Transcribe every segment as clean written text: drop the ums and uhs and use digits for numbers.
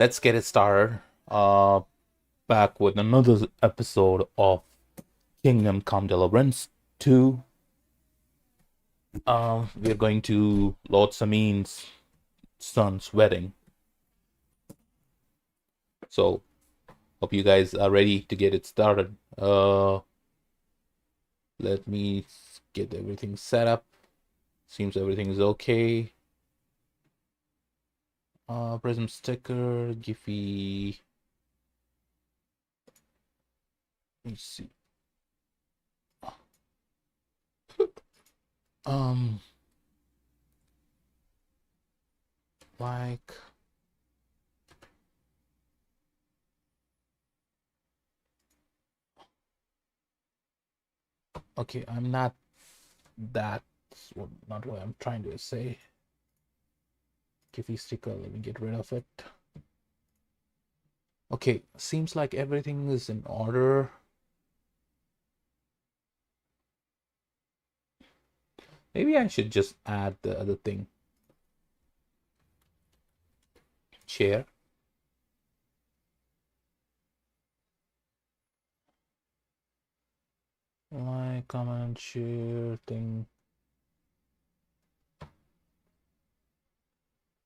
Let's get it started. Back with another episode of Kingdom Come Deliverance 2. We're going to Lord Samine's son's wedding. So, hope you guys are ready to get it started. Let me get everything set up. Seems everything is okay. Prism sticker, Giphy. Let's see. Um, like. Okay, I'm not. That's not what I'm trying to say. Giphy sticker, let me get rid of it. Okay, seems like everything is in order. Maybe I should just add the other thing. Chair. My comment share thing.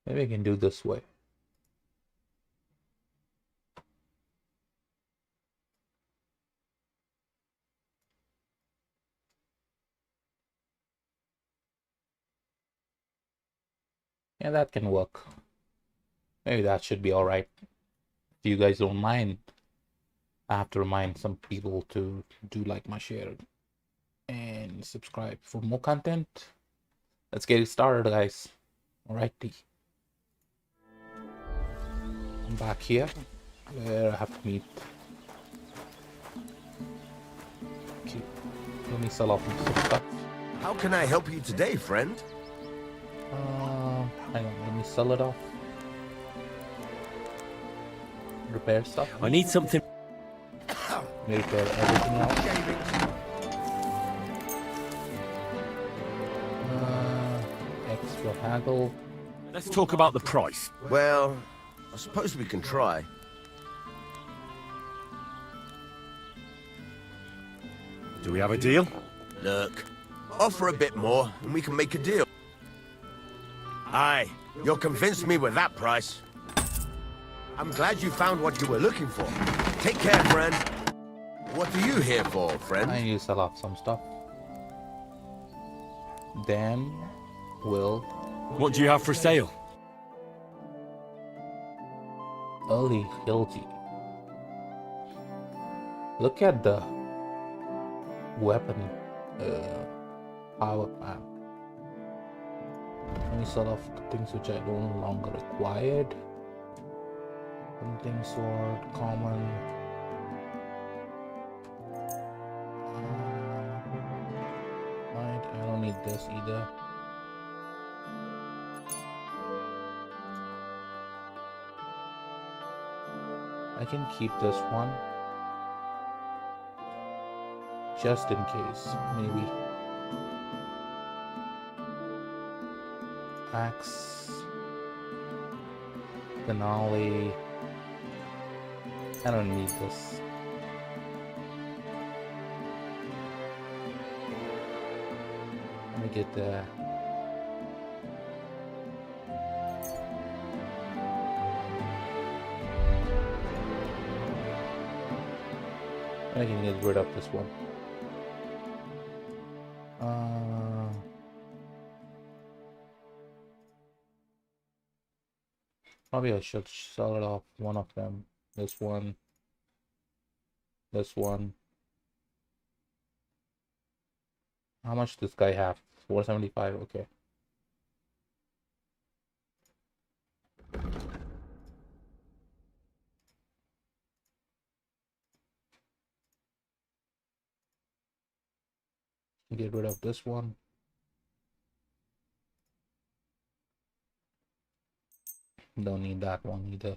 Maybe I can do this way. Yeah, that can work. Maybe that should be alright. If you guys don't mind, I have to remind some people to do like my share and subscribe for more content. Let's get it started, guys. Alrighty. I'm back here where I have to meet. Okay, let me sell off some stuff. How can I help you today, friend? Hang on, let me sell it off. Repair stuff. I need something. Let me repair everything else. Extra haggle. Let's talk about the price. Well, I suppose we can try. Do we have a deal? Look, offer a bit more and we can make a deal. Aye, you'll convince me with that price. I'm glad you found what you were looking for. Take care, friend. What are you here for, friend? I need to sell off some stuff. Then will What do you have for sale? early guilty. Look at the weapon power map. Let me sell off the things which I no longer required. Hunting sword, common. Right, I don't need this either. I can keep this one just in case, maybe. Axe, finale. I don't need this. Let me get the I can get rid of this one. Probably I should sell it off one of them. This one. This one. How much does this guy have? 475, okay. Get rid of this one. Don't need that one either.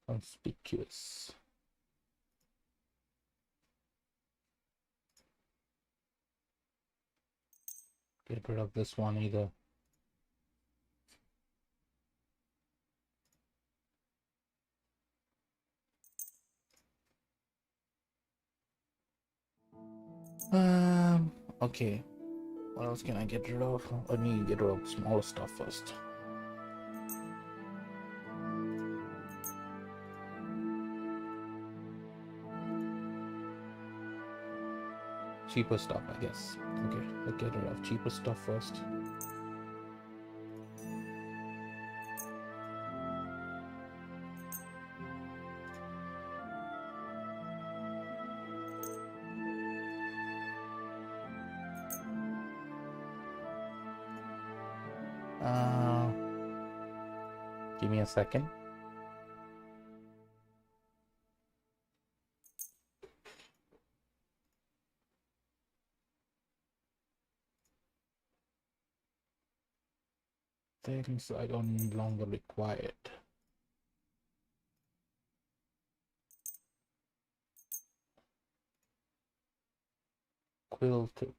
Conspicuous. get rid of this one either. Okay. What else can I get rid of? Let me get rid of smaller stuff first. Cheaper stuff, I guess. Okay, let's get rid of cheaper stuff first. Give me a second. Things I don't longer require it. Quilted.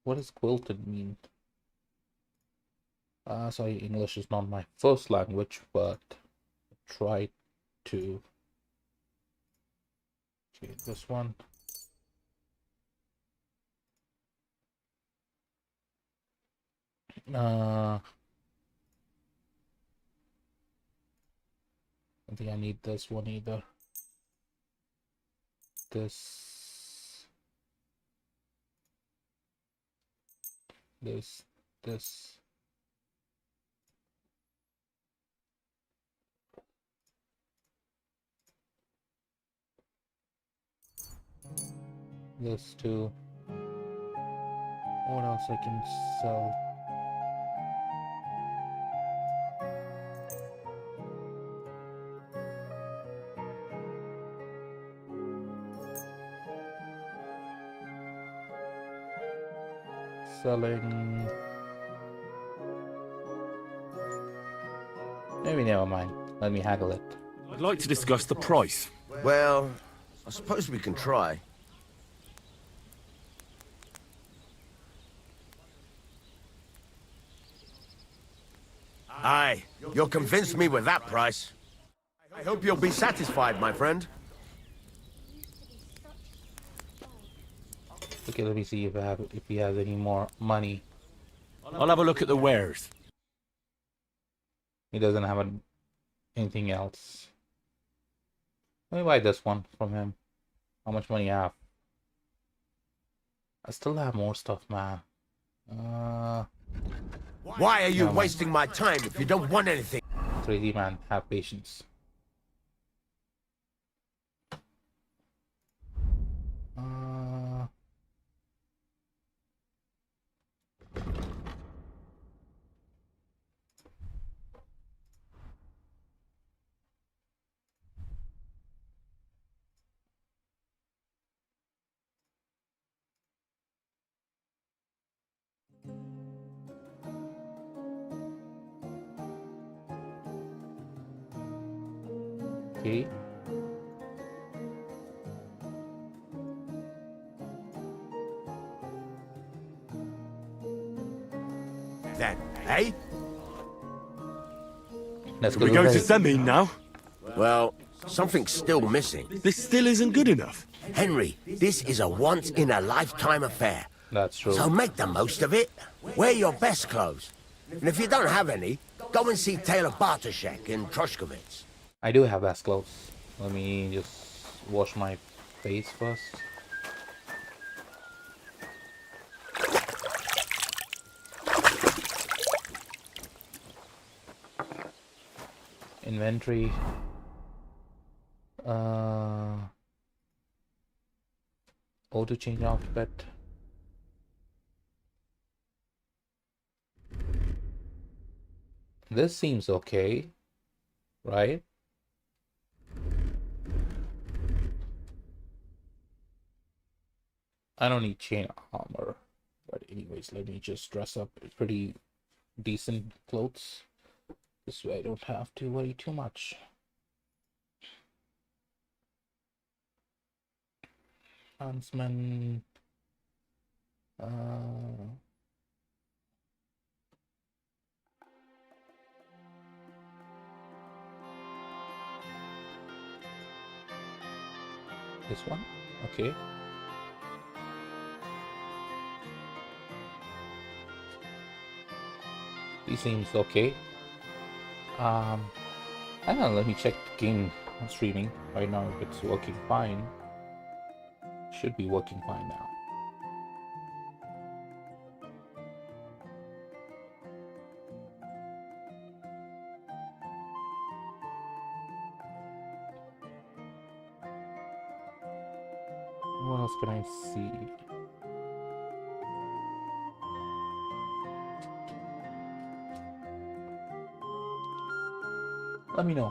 What does quilted mean? Sorry, English is not my first language, but I try to. Okay, this one. I don't think I need this one either. This. This. This too. What else I can sell? Selling. Maybe never mind. Let me haggle it. I'd like to discuss the price. Well, I suppose we can try. Aye, you'll convince me with that price. I hope you'll be satisfied, my friend. Okay, let me see if he has any more money. I'll have a look at the wares. He doesn't have anything else. Let me buy this one from him. How much money I have? I still have more stuff, man. Why are you wasting my time if you don't want anything? Crazy man, have patience. Okay. Then, eh? Let's Are go we to going to the Semine now? Well, something's still missing. This still isn't good enough. Henry, this is a once-in-a-lifetime affair. That's true. So make the most of it. Wear your best clothes. And if you don't have any, go and see Taylor Bartoszek in Troshkovitz. I do have best clothes. Let me just wash my face first. Inventory. Auto change outfit. This seems okay, right? I don't need chain armor, but anyways, let me just dress up pretty decent clothes. This way I don't have to worry too much. Huntsman. This one? Okay. He seems okay. Hang on, let me check the game streaming right now if it's working fine. Should be working fine now. What else can I see? Let me know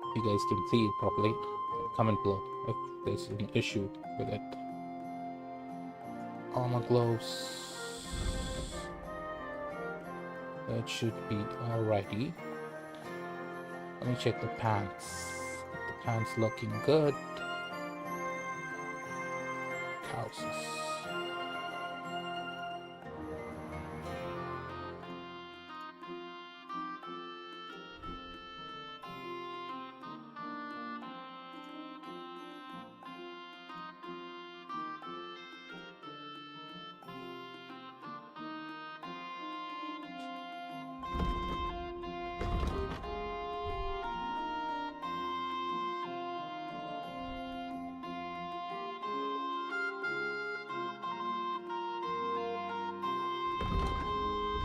if you guys can see it properly. Comment below if there's an issue with it. Armor gloves. That should be alrighty. Let me check the pants. The pants looking good. Houses.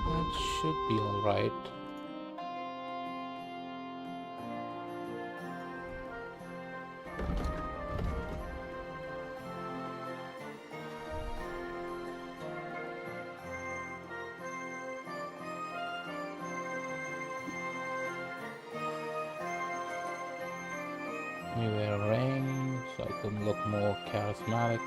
That should be alright. You wear a ring so I can look more charismatic.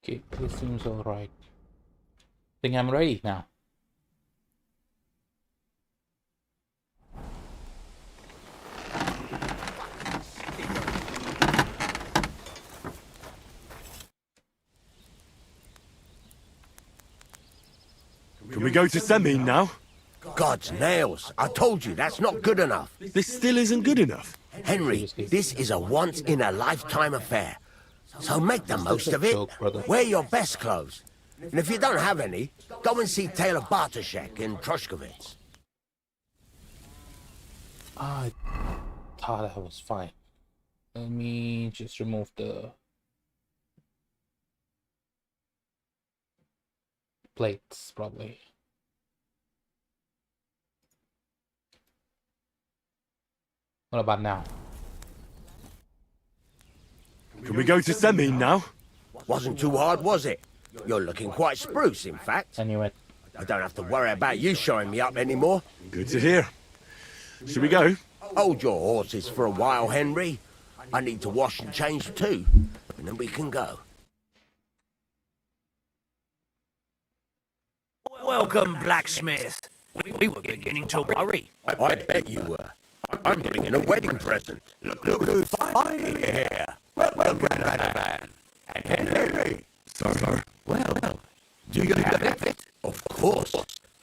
Okay, this seems alright. Think I'm ready now. Can we go to Semine now? God's nails. I told you, that's not good enough. This still isn't good enough. Henry, this is a once-in-a-lifetime affair. So make the most of it. Joke, brother. Wear your best clothes. And if you don't have any, go and see Taylor Bartoszek in Troshkovitz. I thought I was fine. Let me just remove the plates, probably. What about now? Can we go to Semine now? Wasn't too hard, was it? You're looking quite spruce, in fact. I knew it. I don't have to worry about you showing me up anymore. Good to hear. Should we go? Hold your horses for a while, Henry. I need to wash and change too, and then we can go. Welcome, blacksmith. We were beginning to worry. I bet you were. I'm bringing a wedding present. Look who's finally here. Welcome, Radavan. And Henry. Sir. Well, do you have it? Of course.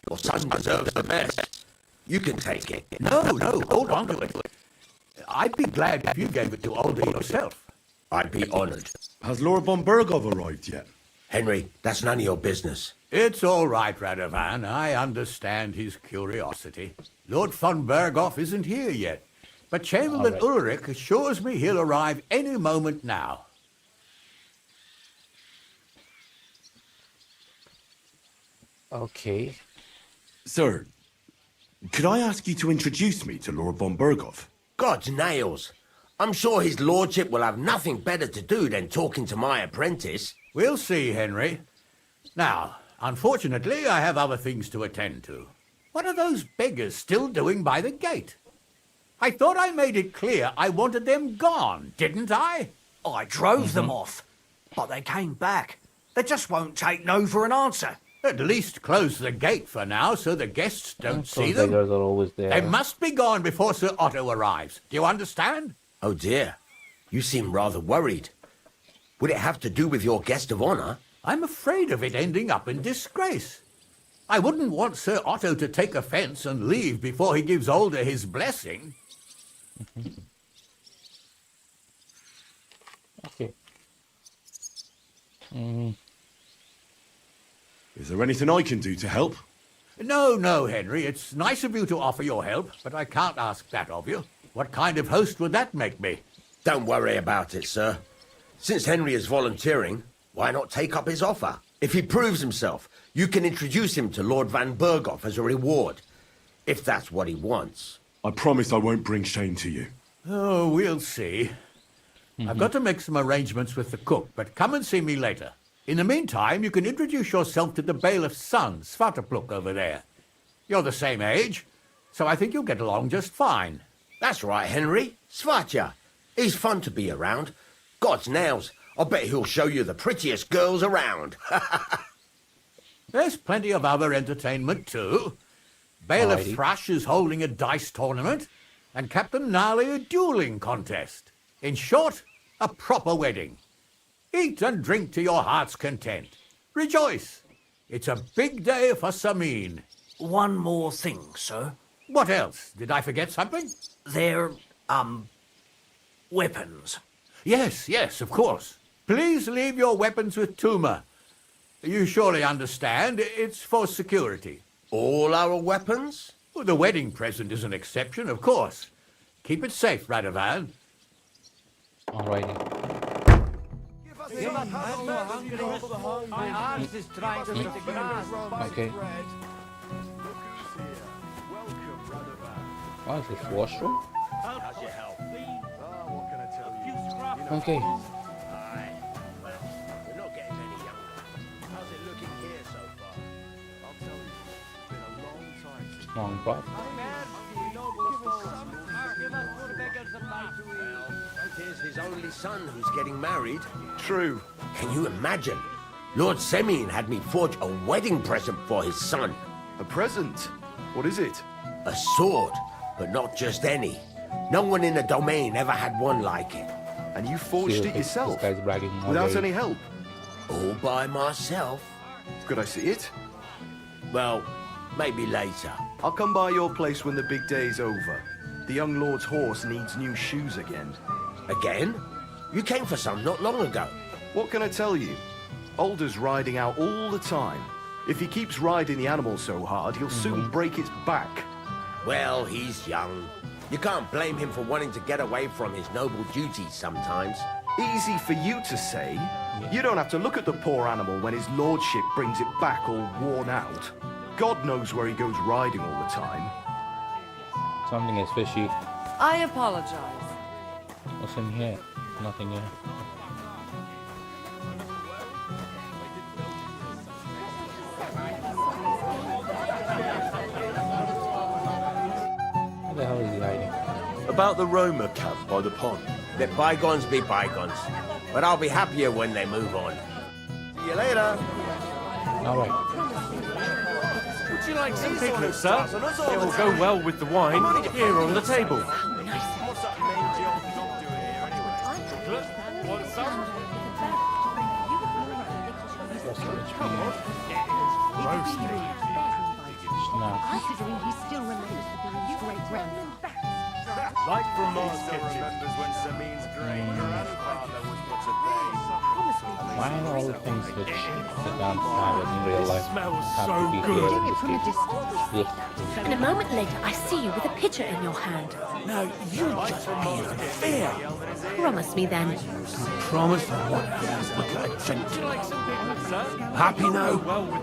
Your son deserves the best. You can take it. No, hold on to it. I'd be glad if you gave it to Alder yourself. I'd be honored. Has Lord von Bergov arrived yet? Henry, that's none of your business. It's all right, Radovan. I understand his curiosity. Lord von Berghoff isn't here yet, but Chamberlain right. Ulrich assures me he'll arrive any moment now. Okay. Sir, could I ask you to introduce me to Lord von Bergov? God's nails. I'm sure his lordship will have nothing better to do than talking to my apprentice. We'll see, Henry. Now, unfortunately, I have other things to attend to. What are those beggars still doing by the gate? I thought I made it clear I wanted them gone, didn't I? I drove them off, but they came back. They just won't take no for an answer. At least close the gate for now so the guests don't see Those them. beggars are always there. They must be gone before Sir Otto arrives. Do you understand? Oh dear, you seem rather worried. Would it have to do with your guest of honor? I'm afraid of it ending up in disgrace. I wouldn't want Sir Otto to take offence and leave before he gives Older his blessing. Okay. Is there anything I can do to help? No, Henry. It's nice of you to offer your help, but I can't ask that of you. What kind of host would that make me? Don't worry about it, sir. Since Henry is volunteering, why not take up his offer? If he proves himself, you can introduce him to Lord Van Berghoff as a reward, if that's what he wants. I promise I won't bring shame to you. Oh, we'll see. I've got to make some arrangements with the cook, but come and see me later. In the meantime, you can introduce yourself to the bailiff's son, Svartepluk, over there. You're the same age, so I think you'll get along just fine. That's right, Henry. Svatja. He's fun to be around. God's nails, I bet he'll show you the prettiest girls around. There's plenty of other entertainment, too. Bailiff Alrighty. Thrush is holding a dice tournament, and Captain Gnarly a dueling contest. In short, a proper wedding. Eat and drink to your heart's content. Rejoice. It's a big day for Semine. One more thing, sir. What else? Did I forget something? They're, weapons. Yes, of course. Please leave your weapons with Tuma. You surely understand, it's for security. All our weapons? Well, the wedding present is an exception, of course. Keep it safe, Radovan. Alrighty. Okay. Oh, is this washroom? How's your health? What can I tell you? Okay. Aye. Well, we're not getting any younger. How's it looking here so far? I'll tell you. It's been a long time since Long drop. It is his only son who's getting married. True. Can you imagine? Lord Semine had me forge a wedding present for his son. A present? What is it? A sword, but not just any. No one in the domain ever had one like it. And you forged it Seriously, yourself? This guy's bragging Without already. any help? All by myself. Could I see it? Well, maybe later. I'll come by your place when the big day's over. The young lord's horse needs new shoes again. Again? You came for some not long ago. What can I tell you? Alder's riding out all the time. If he keeps riding the animal so hard, he'll soon break its back. Well, he's young. You can't blame him for wanting to get away from his noble duties sometimes. Easy for you to say. You don't have to look at the poor animal when his lordship brings it back all worn out. God knows where he goes riding all the time. Something is fishy. I apologize. What's in here? Nothing here. Where the hell is he hiding? About the Roma camp by the pond. Let bygones be bygones. But I'll be happier when they move on. See you later. Alright. Would you like some picnic, sir? It will go well with the wine here on the table. Snap. Considering he still remembers the being great grandfather. Like from Mars Kitchen. when Semine's great grandfather was put to bed. Why are all the things which the dance have in real life smells have so to be good. here Doing in it from a this distance. case? Yes. And a moment later, I see you with a pitcher in your hand. Now, you just being unfair. Promise me then. Promise what? Look at a gent. Happy now?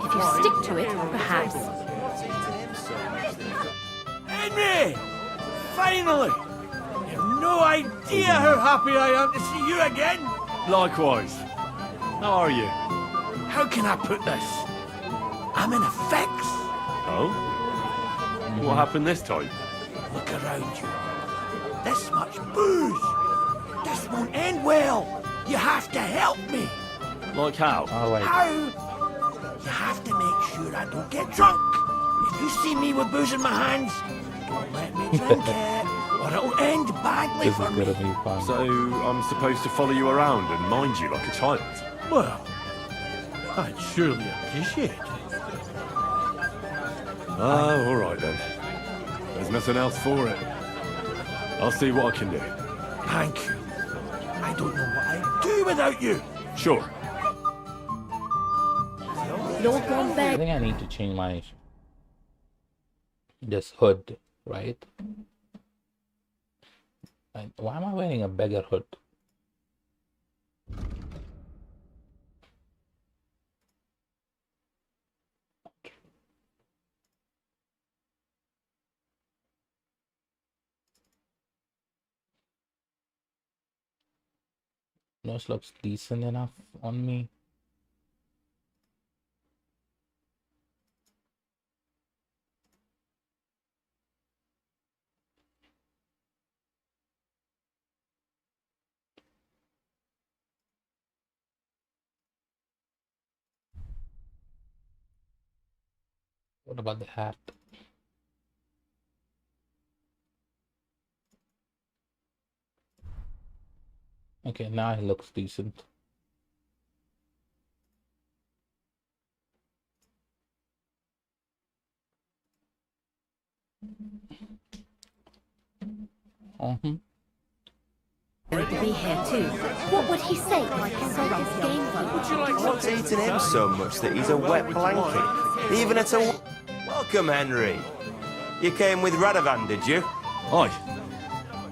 If you stick to it, perhaps. Henry! Finally! You've no idea how happy I am to see you again. Likewise. How are you? How can I put this? I'm in a fix. Oh? What happened this time? Look around you. This much booze. This won't end well. You have to help me. Like how? Oh, wait. How? You have to make sure I don't get drunk. If you see me with booze in my hands, don't let me drink it, or it'll end badly This is for me. gonna be fun. So I'm supposed to follow you around and mind you like a child? Well, I'd surely appreciate it. Ah, all right then. There's nothing else for it. I'll see what I can do. Thank you. I don't know what I'd do without you. Sure. Lord Von I Berg. think I need to change my this hood, right? Why am I wearing a beggar hood? This looks decent enough on me. What about the hat? Okay, now it looks decent. To be here too. What would he say if I sold this game for you? What's eating him so much that he's a wet blanket? Even at a... Welcome, Henry. You came with Radovan, did you? Aye.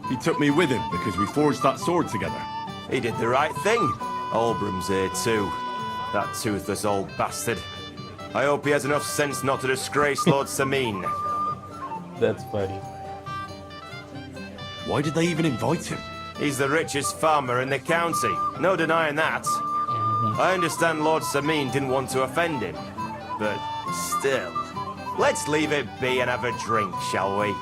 He took me with him because we forged that sword together. He did the right thing. Olbram's here too. That toothless old bastard. I hope he has enough sense not to disgrace Lord Semine. That's funny. Why did they even invite him? He's the richest farmer in the county. No denying that. I understand Lord Semine didn't want to offend him. But still, let's leave it be and have a drink, shall we?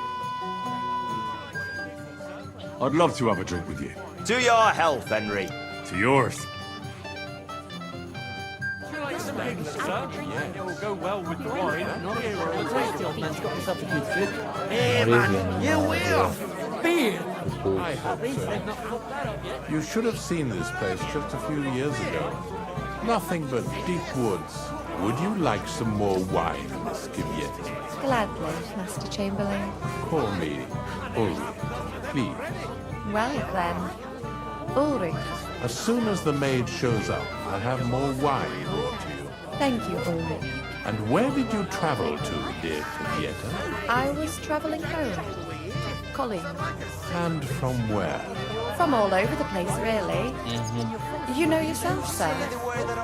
I'd love to have a drink with you. To your health, Henry. To yours. It will go well with the wine. Here on the table. Hey, man, you will. Beer. You should have seen this place just a few years ago. Nothing but deep woods. Would you like some more wine, Miss Givietta? Gladly, Master Chamberlain. Call me Ulrich, please. Well then, Ulrich. As soon as the maid shows up, I'll have more wine brought to you. Thank you, Ulrich. And where did you travel to, dear Givietta? I was travelling home. Colleen. And from where? From all over the place, really. You know yourself, sir.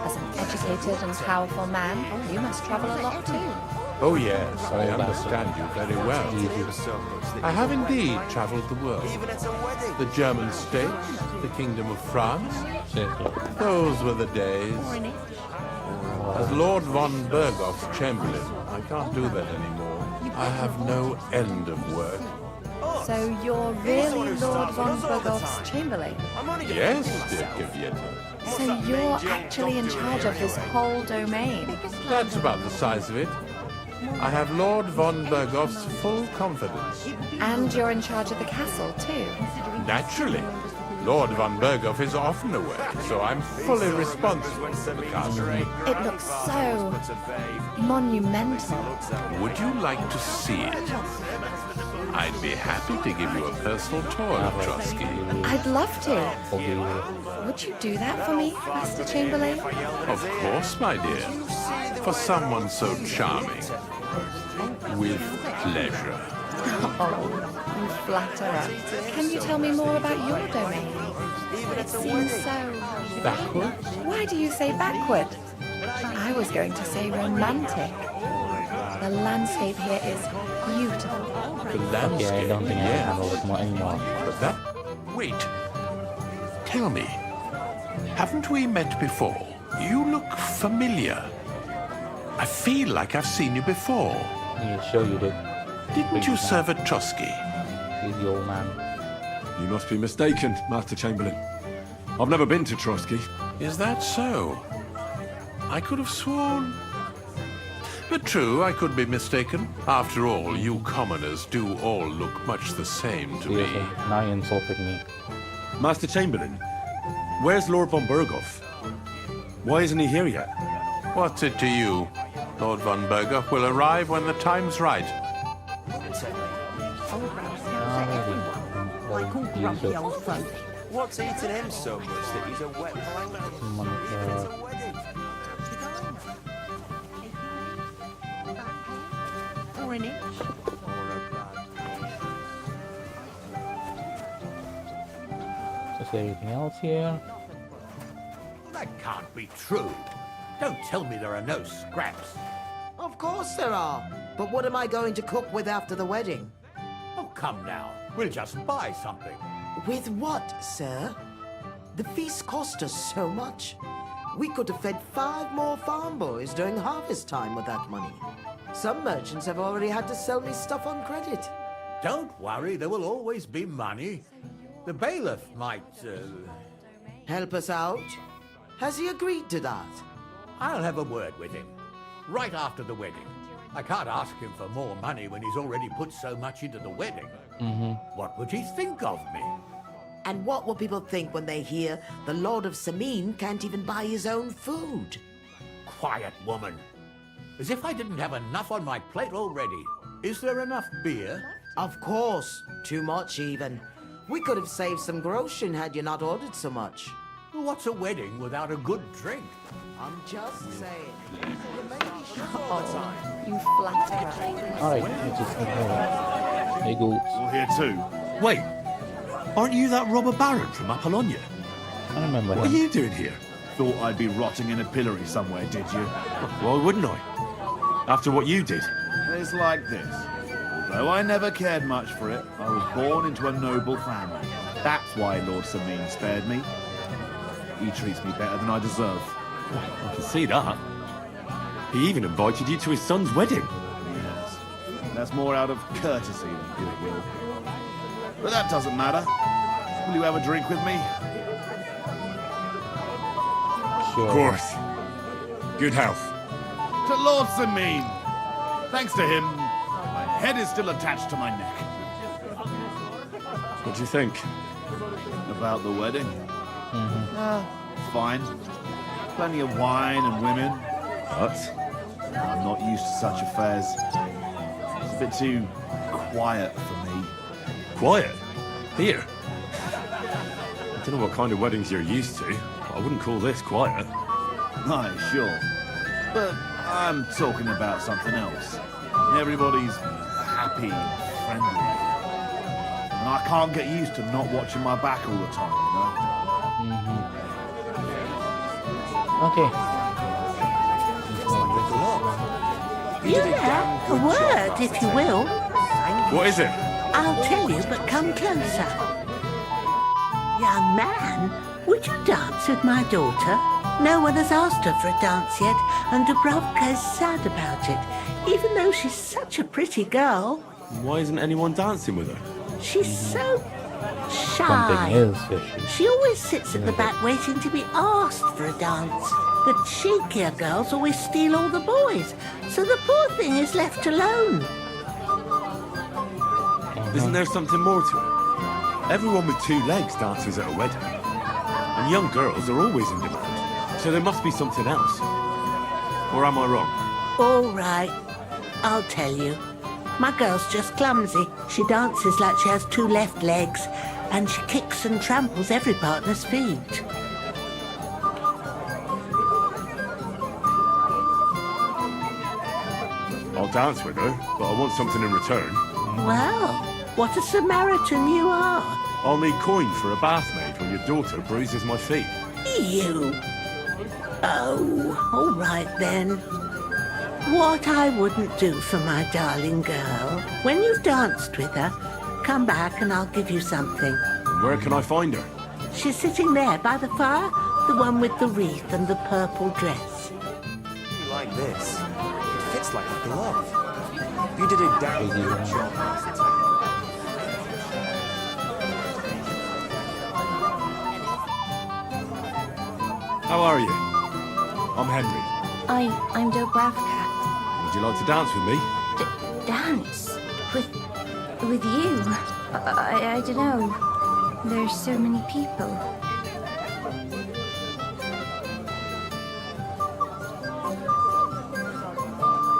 As an educated and powerful man, you must travel a lot too. Oh yes, I understand you very well. I have indeed travelled the world. The German states, the Kingdom of France. Those were the days. As Lord von Bergoff's Chamberlain, I can't do that anymore. I have no end of work. So you're really Lord von Bergoff's Chamberlain? Yes, dear Givietta. So you're actually in charge of his whole domain? That's about the size of it. I have Lord von Bergoff's full confidence. And you're in charge of the castle, too? Naturally. Lord von Bergoff is often away, so I'm fully responsible for the castle. It looks so monumental. Would you like to see it? I'd be happy to give you a personal tour of Trotsky. I'd love to. Would you do that for me, Master Chamberlain? Of course, my dear. For someone so charming. With pleasure. Oh, you flatterer. Can you tell me more about your domain? It seems so... Backward? Why do you say backward? I was going to say romantic. The landscape here is beautiful. The landscape, I don't think I can yes. handle it more anymore. But that... Wait. Tell me. Haven't we met before? You look familiar. I feel like I've seen you before. Yeah, sure you did. Didn't you serve at Trotsky? He's the old man. You must be mistaken, Master Chamberlain. I've never been to Trotsky. Is that so? I could have sworn. But true, I could be mistaken. After all, you commoners do all look much the same to me. Seriously, now you insulted me. Master Chamberlain, where's Lord von Berghoff? Why isn't he here yet? What's it to you? Lord von Berghoff will arrive when the time's right. Like all grumpy old folk. What's eating him so much that he's a wet blanket? Or an inch. Is there anything else here? That can't be true. Don't tell me there are no scraps. Of course there are. But what am I going to cook with after the wedding? Oh, come now. We'll just buy something. With what, sir? The feast cost us so much. We could have fed 5 more farm boys during harvest time with that money. Some merchants have already had to sell me stuff on credit. Don't worry, there will always be money. The bailiff might, Help us out? Has he agreed to that? I'll have a word with him. Right after the wedding. I can't ask him for more money when he's already put so much into the wedding. What would he think of me? And what will people think when they hear the Lord of Semine can't even buy his own food? Quiet, woman. As if I didn't have enough on my plate already. Is there enough beer? Of course. Too much, even. We could have saved some groschen had you not ordered so much. What's a wedding without a good drink? I'm just saying. You flatterer. Alright, let's just hey, Ghouls. You're here too. Wait, aren't you that robber baron from Apollonia? I remember What are him. you doing here? Thought I'd be rotting in a pillory somewhere, did you? Why wouldn't I? After what you did. It's like this. Although I never cared much for it, I was born into a noble family. That's why Lord Semine spared me. He treats me better than I deserve. I can see that. He even invited you to his son's wedding. Yes. That's more out of courtesy than goodwill. But that doesn't matter. Will you have a drink with me? Sure. Of course. Good health. To Lord Semine! Thanks to him, my head is still attached to my neck. What do you think? About the wedding? Fine. Plenty of wine and women. But? I'm not used to such affairs. It's a bit too quiet for me. Quiet? Here? I don't know what kind of weddings you're used to, but I wouldn't call this quiet. Aye, sure. But I'm talking about something else. Everybody's happy and friendly. And I can't get used to not watching my back all the time, you know? Okay. Yeah, a word, if you will. What is it? I'll tell you, but come closer. Young man, would you dance with my daughter? No one has asked her for a dance yet, and Dubrovka is sad about it, even though she's such a pretty girl. Why isn't anyone dancing with her? She's so Something shy. is fishy. She always sits at the back waiting to be asked for a dance. The cheekier girls always steal all the boys, so the poor thing is left alone. Isn't there something more to it? Everyone with 2 legs dances at a wedding. And young girls are always in demand. So there must be something else. Or am I wrong? All right, I'll tell you. My girl's just clumsy. She dances like she has 2 left legs, and she kicks and tramples every partner's feet. I'll dance with her, but I want something in return. Well, what a Samaritan you are. I'll need coin for a bathmaid when your daughter bruises my feet. You. Oh, all right then. What I wouldn't do for my darling girl. When you've danced with her, come back and I'll give you something. Where can I find her? She's sitting there by the fire, the one with the wreath and the purple dress. Like this. It fits like a glove. You did a damn good job, Master Taylor. How are you? I'm Henry. I'm Dobravka. Would you like to dance with me? Dance? With you? I don't know. There's so many people.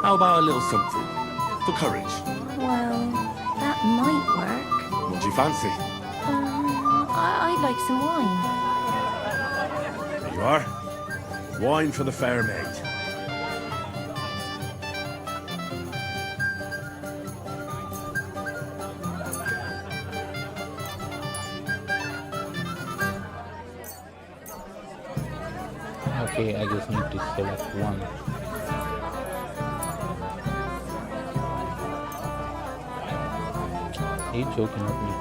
How about a little something? For courage. Well, that might work. What do you fancy? I'd like some wine. There you are. Wine for the fair maid. Okay, I just need to select one. Are you joking with me?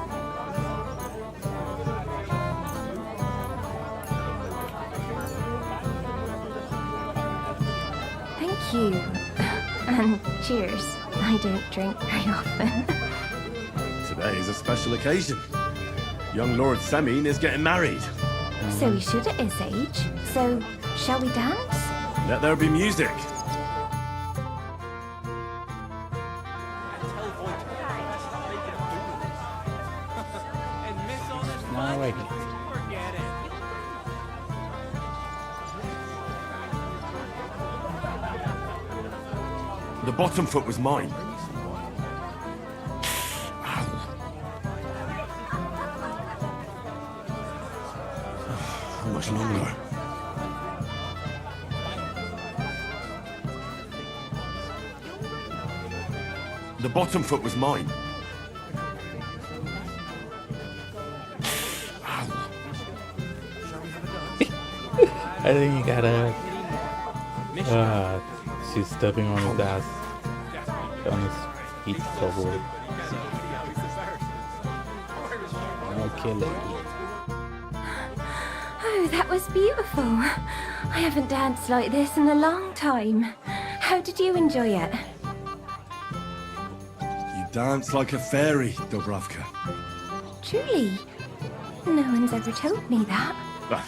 Thank you. And cheers. I don't drink very often. Today is a special occasion. Young Lord Semine is getting married. So he should at his age. So, shall we dance? Let there be music. Alrighty. The bottom foot was mine. How much longer? The bottom foot was mine. I think you gotta. She's stepping on his ass. On his feet, so good. Okay, lady. Oh, that was beautiful. I haven't danced like this in a long time. How did you enjoy it? You dance like a fairy, Dobravka. Truly? No one's ever told me that. I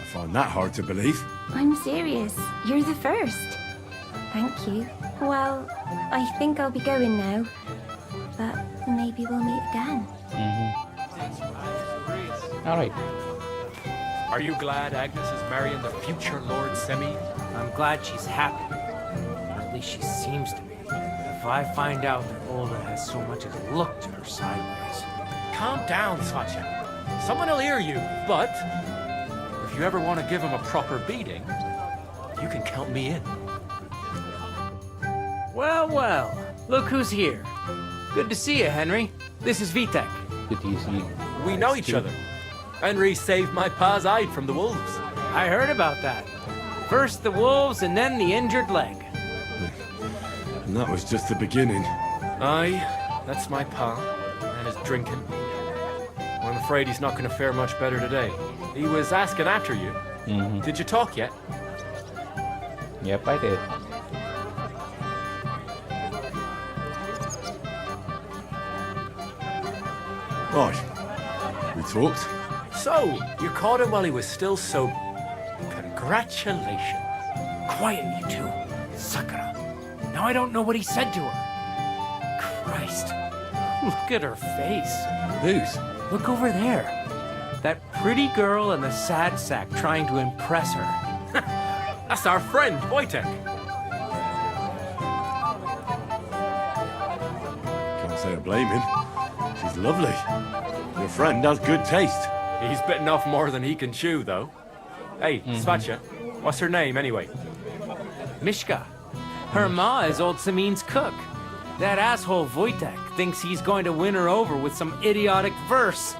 find that hard to believe. I'm serious. You're the first. Thank you. Well, I think I'll be going now. But maybe we'll meet again. Alright. Are you glad Agnes is marrying the future Lord Semine? I'm glad she's happy. Or at least she seems to be. If I find out that Olga has so much as looked at her sideways... Calm down, Satya. Someone will hear you, but if you ever want to give him a proper beating, you can count me in. Well, well. Look who's here. Good to see you, Henry. This is Vitek. Good to see you. We know each other. Henry saved my pa's hide from the wolves. I heard about that. First the wolves and then the injured leg. And that was just the beginning. Aye, that's my pa, and his drinking. Well, I'm afraid he's not going to fare much better today. He was asking after you. Did you talk yet? Yep, I did. Right. We talked. So, you caught him while he was still sober. Congratulations. Quiet, you two. Sakura. Now I don't know what he said to her. Christ. Look at her face. Whose? Look over there. That pretty girl in the sad sack trying to impress her. That's our friend, Wojtek. Can't say I blame him. She's lovely. Your friend has good taste. He's bitten off more than he can chew, though. Hey, Svatcha, what's her name, anyway? Mishka. Her ma is old Semine's cook. That asshole Wojtek thinks he's going to win her over with some idiotic verse.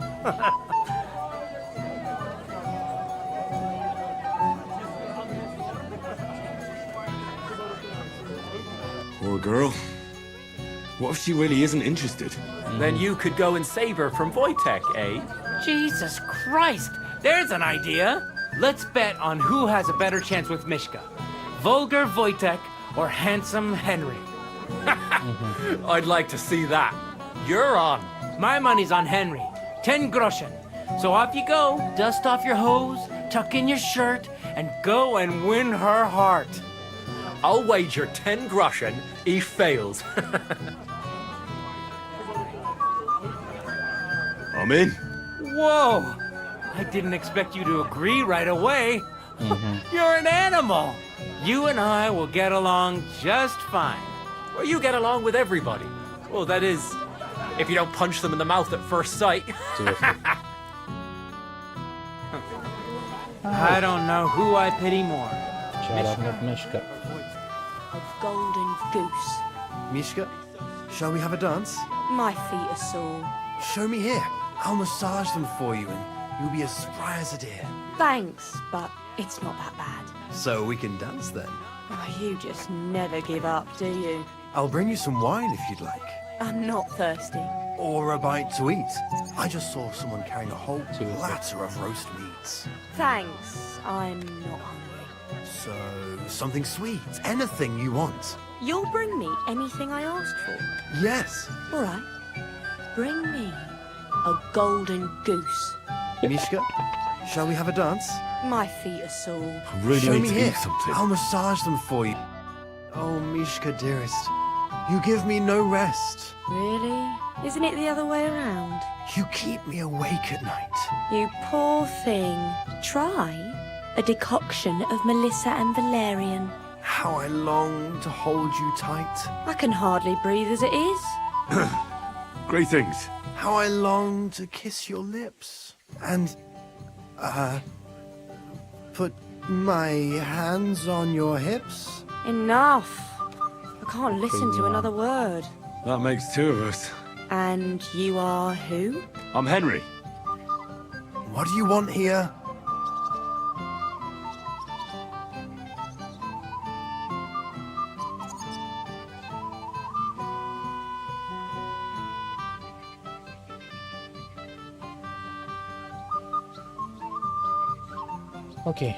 Poor girl. What if she really isn't interested? Then you could go and save her from Wojtek, eh? Jesus Christ! There's an idea! Let's bet on who has a better chance with Mishka. Vulgar Wojtek or handsome Henry. I'd like to see that. You're on. My money's on Henry. 10 groschen. So off you go, dust off your hose, tuck in your shirt, and go and win her heart. I'll wager 10 groschen he fails. I'm in. Whoa! I didn't expect you to agree right away. You're an animal. You and I will get along just fine. Well, you get along with everybody. Well, that is, if you don't punch them in the mouth at first sight. I don't know who I pity more. Shut up, not Mishka. A golden goose. Mishka, shall we have a dance? My feet are sore. Show me here. I'll massage them for you and you'll be as spry as a deer. Thanks, but it's not that bad. So we can dance then. Oh, you just never give up, do you? I'll bring you some wine if you'd like. I'm not thirsty. Or a bite to eat. I just saw someone carrying a whole platter of roast meats. Thanks, I'm not hungry. So, something sweet. Anything you want. You'll bring me anything I ask for? Yes. All right. Bring me a golden goose. Mishka, shall we have a dance? My feet are sore. I really Show need me to here. eat something. I'll massage them for you. Oh, Mishka, dearest. You give me no rest. Really? Isn't it the other way around? You keep me awake at night. You poor thing. Try a decoction of Melissa and valerian. How I long to hold you tight. I can hardly breathe as it is. Greetings. How I long to kiss your lips. And, put my hands on your hips. Enough. I can't listen to another word. That makes two of us. And you are who? I'm Henry. What do you want here? Okay.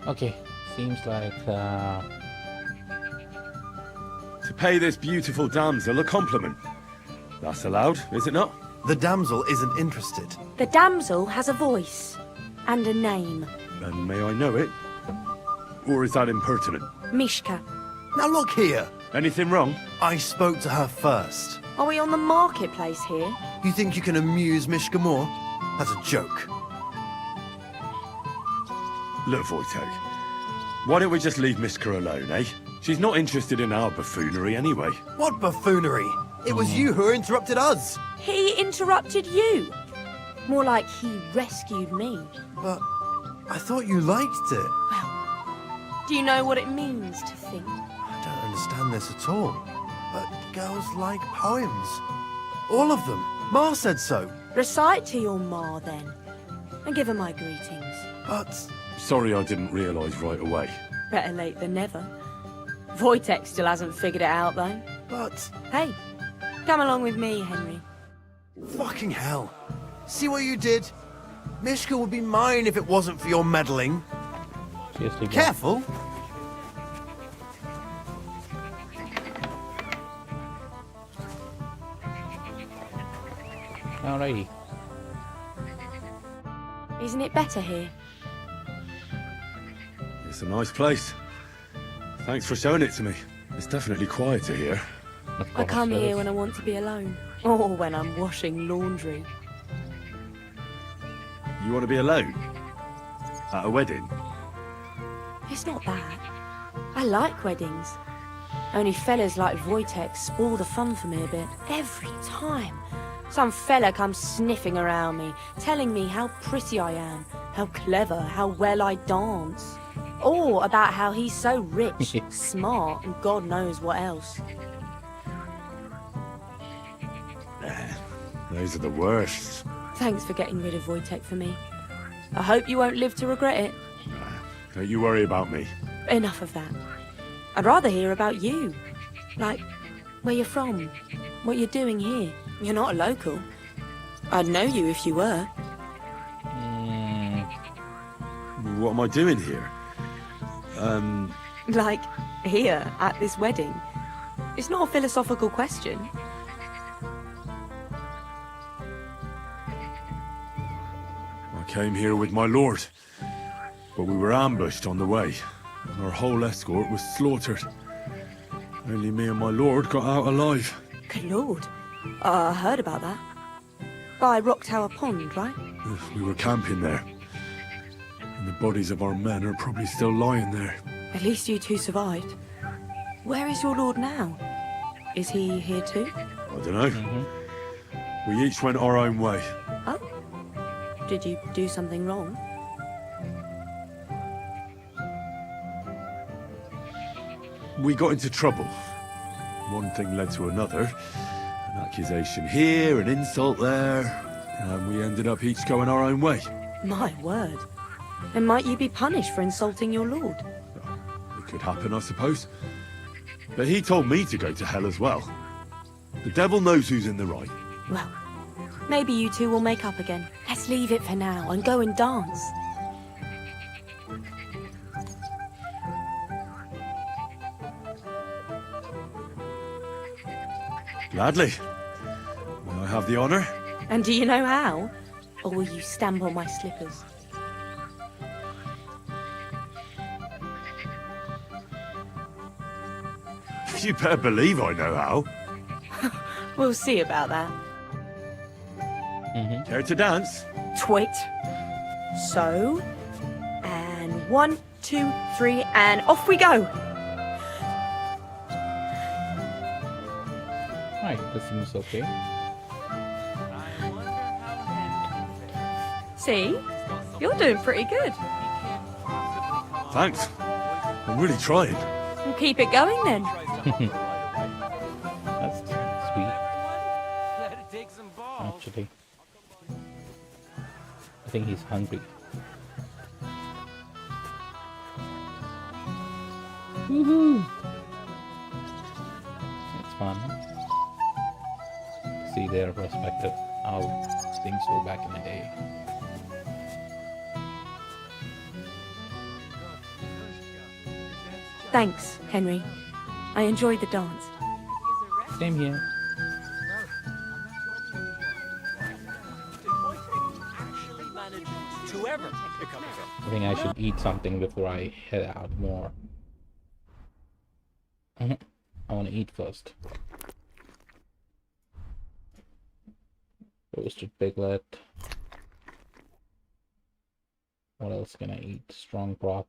Okay, seems like To pay this beautiful damsel a compliment. That's allowed, is it not? The damsel isn't interested. The damsel has a voice and a name. And may I know it? Or is that impertinent? Mishka. Now look here. Anything wrong? I spoke to her first. Are we on the marketplace here? You think you can amuse Mishka more? That's a joke. Look, Wojtek, why don't we just leave Mishka alone, eh? She's not interested in our buffoonery anyway. What buffoonery? It was you who interrupted us. He interrupted you. More like he rescued me. But I thought you liked it. Well, do you know what it means to think? I don't understand this at all. But girls like poems. All of them. Ma said so. Recite to your ma then. And give her my greetings. But... Sorry I didn't realise right away. Better late than never. Wojtek still hasn't figured it out though. But... Hey, come along with me, Henry. Fucking hell. See what you did? Mishka would be mine if it wasn't for your meddling. seriously. Careful. Alrighty. Isn't it better here? It's a nice place. Thanks for showing it to me. It's definitely quieter here. I come here when I want to be alone. Or when I'm washing laundry. You want to be alone? At a wedding? It's not that. I like weddings. Only fellas like Wojtek spoil the fun for me a bit. Every time. Some fella comes sniffing around me, telling me how pretty I am, how clever, how well I dance. Or about how he's so rich, smart, and God knows what else. Those are the worst. Thanks for getting rid of Wojtek for me. I hope you won't live to regret it. Don't you worry about me. Enough of that. I'd rather hear about you. Like, where you're from, what you're doing here. You're not a local. I'd know you if you were. What am I doing here? Like, here, at this wedding. It's not a philosophical question. I came here with my lord, but we were ambushed on the way, and our whole escort was slaughtered. Only me and my lord got out alive. Good lord. I heard about that. By Rock Tower Pond, right? We were camping there, and the bodies of our men are probably still lying there. At least you two survived. Where is your lord now? Is he here too? I don't know. We each went our own way. Oh? Did you do something wrong? We got into trouble. One thing led to another. An accusation here, an insult there, and we ended up each going our own way. My word. And might you be punished for insulting your lord? It could happen, I suppose. But he told me to go to hell as well. The devil knows who's in the right. Well, maybe you two will make up again. Let's leave it for now and go and dance. Gladly. May I have the honor? And do you know how? Or will you stamp on my slippers? You better believe I know how. We'll see about that. Care to dance? Twit. So, and 1, 2, 3, and off we go. Right, this seems okay. See? You're doing pretty good. Thanks. I'm really trying. We'll keep it going then. That's sweet. Actually, I think he's hungry. Woohoo! It's fun to see their perspective, how things were back in the day. Thanks, Henry. I enjoyed the dance. Same here. I think I should eat something before I head out more. I want to eat first. Roasted piglet. What else can I eat? Strong broth.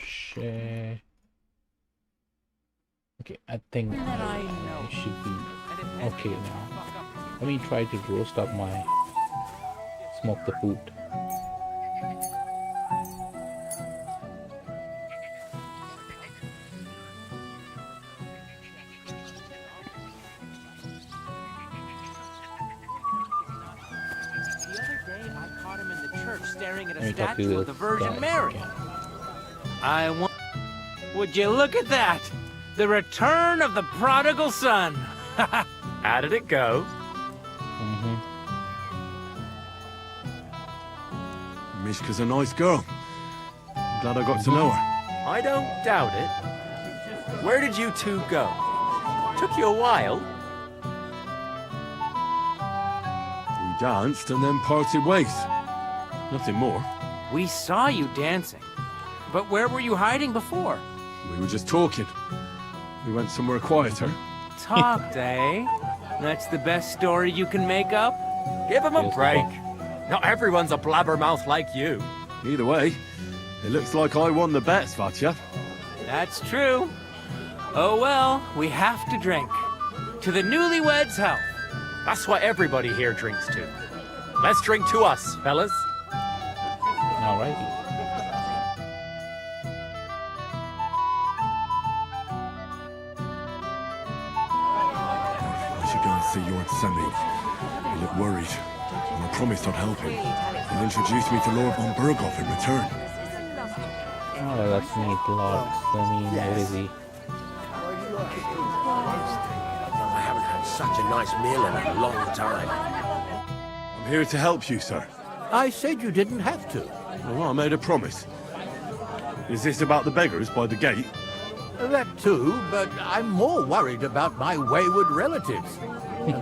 Share. Okay, I think I should be okay now. Let me try to roast up my smoke the food. The other day I caught him in the church staring at a Let me talk to statue of the Virgin Mary. I want. Would you look at that? The return of the prodigal son. How did it go? Mishka's a nice girl. I'm glad I got to know her. I don't doubt it. Where did you two go? Took you a while. We danced and then parted ways. Nothing more. We saw you dancing. But where were you hiding before? We were just talking. We went somewhere quieter. Talked, eh? That's the best story you can make up? Give him a break. Not everyone's a blabbermouth like you. Either way, it looks like I won the bet, Svatya. That's true. Oh well, we have to drink. To the newlyweds' health. That's what everybody here drinks to. Let's drink to us, fellas. Alrighty. I should go and see your Semine. He looked worried, and I promised I'd help him. He'll introduce me to Lord von Burghoff in return. Oh, let's meet Lord Semine. Where is he? I haven't had such a nice meal in a long time. I'm here to help you, sir. I said you didn't have to. Well, I made a promise. Is this about the beggars by the gate? That too, but I'm more worried about my wayward relatives.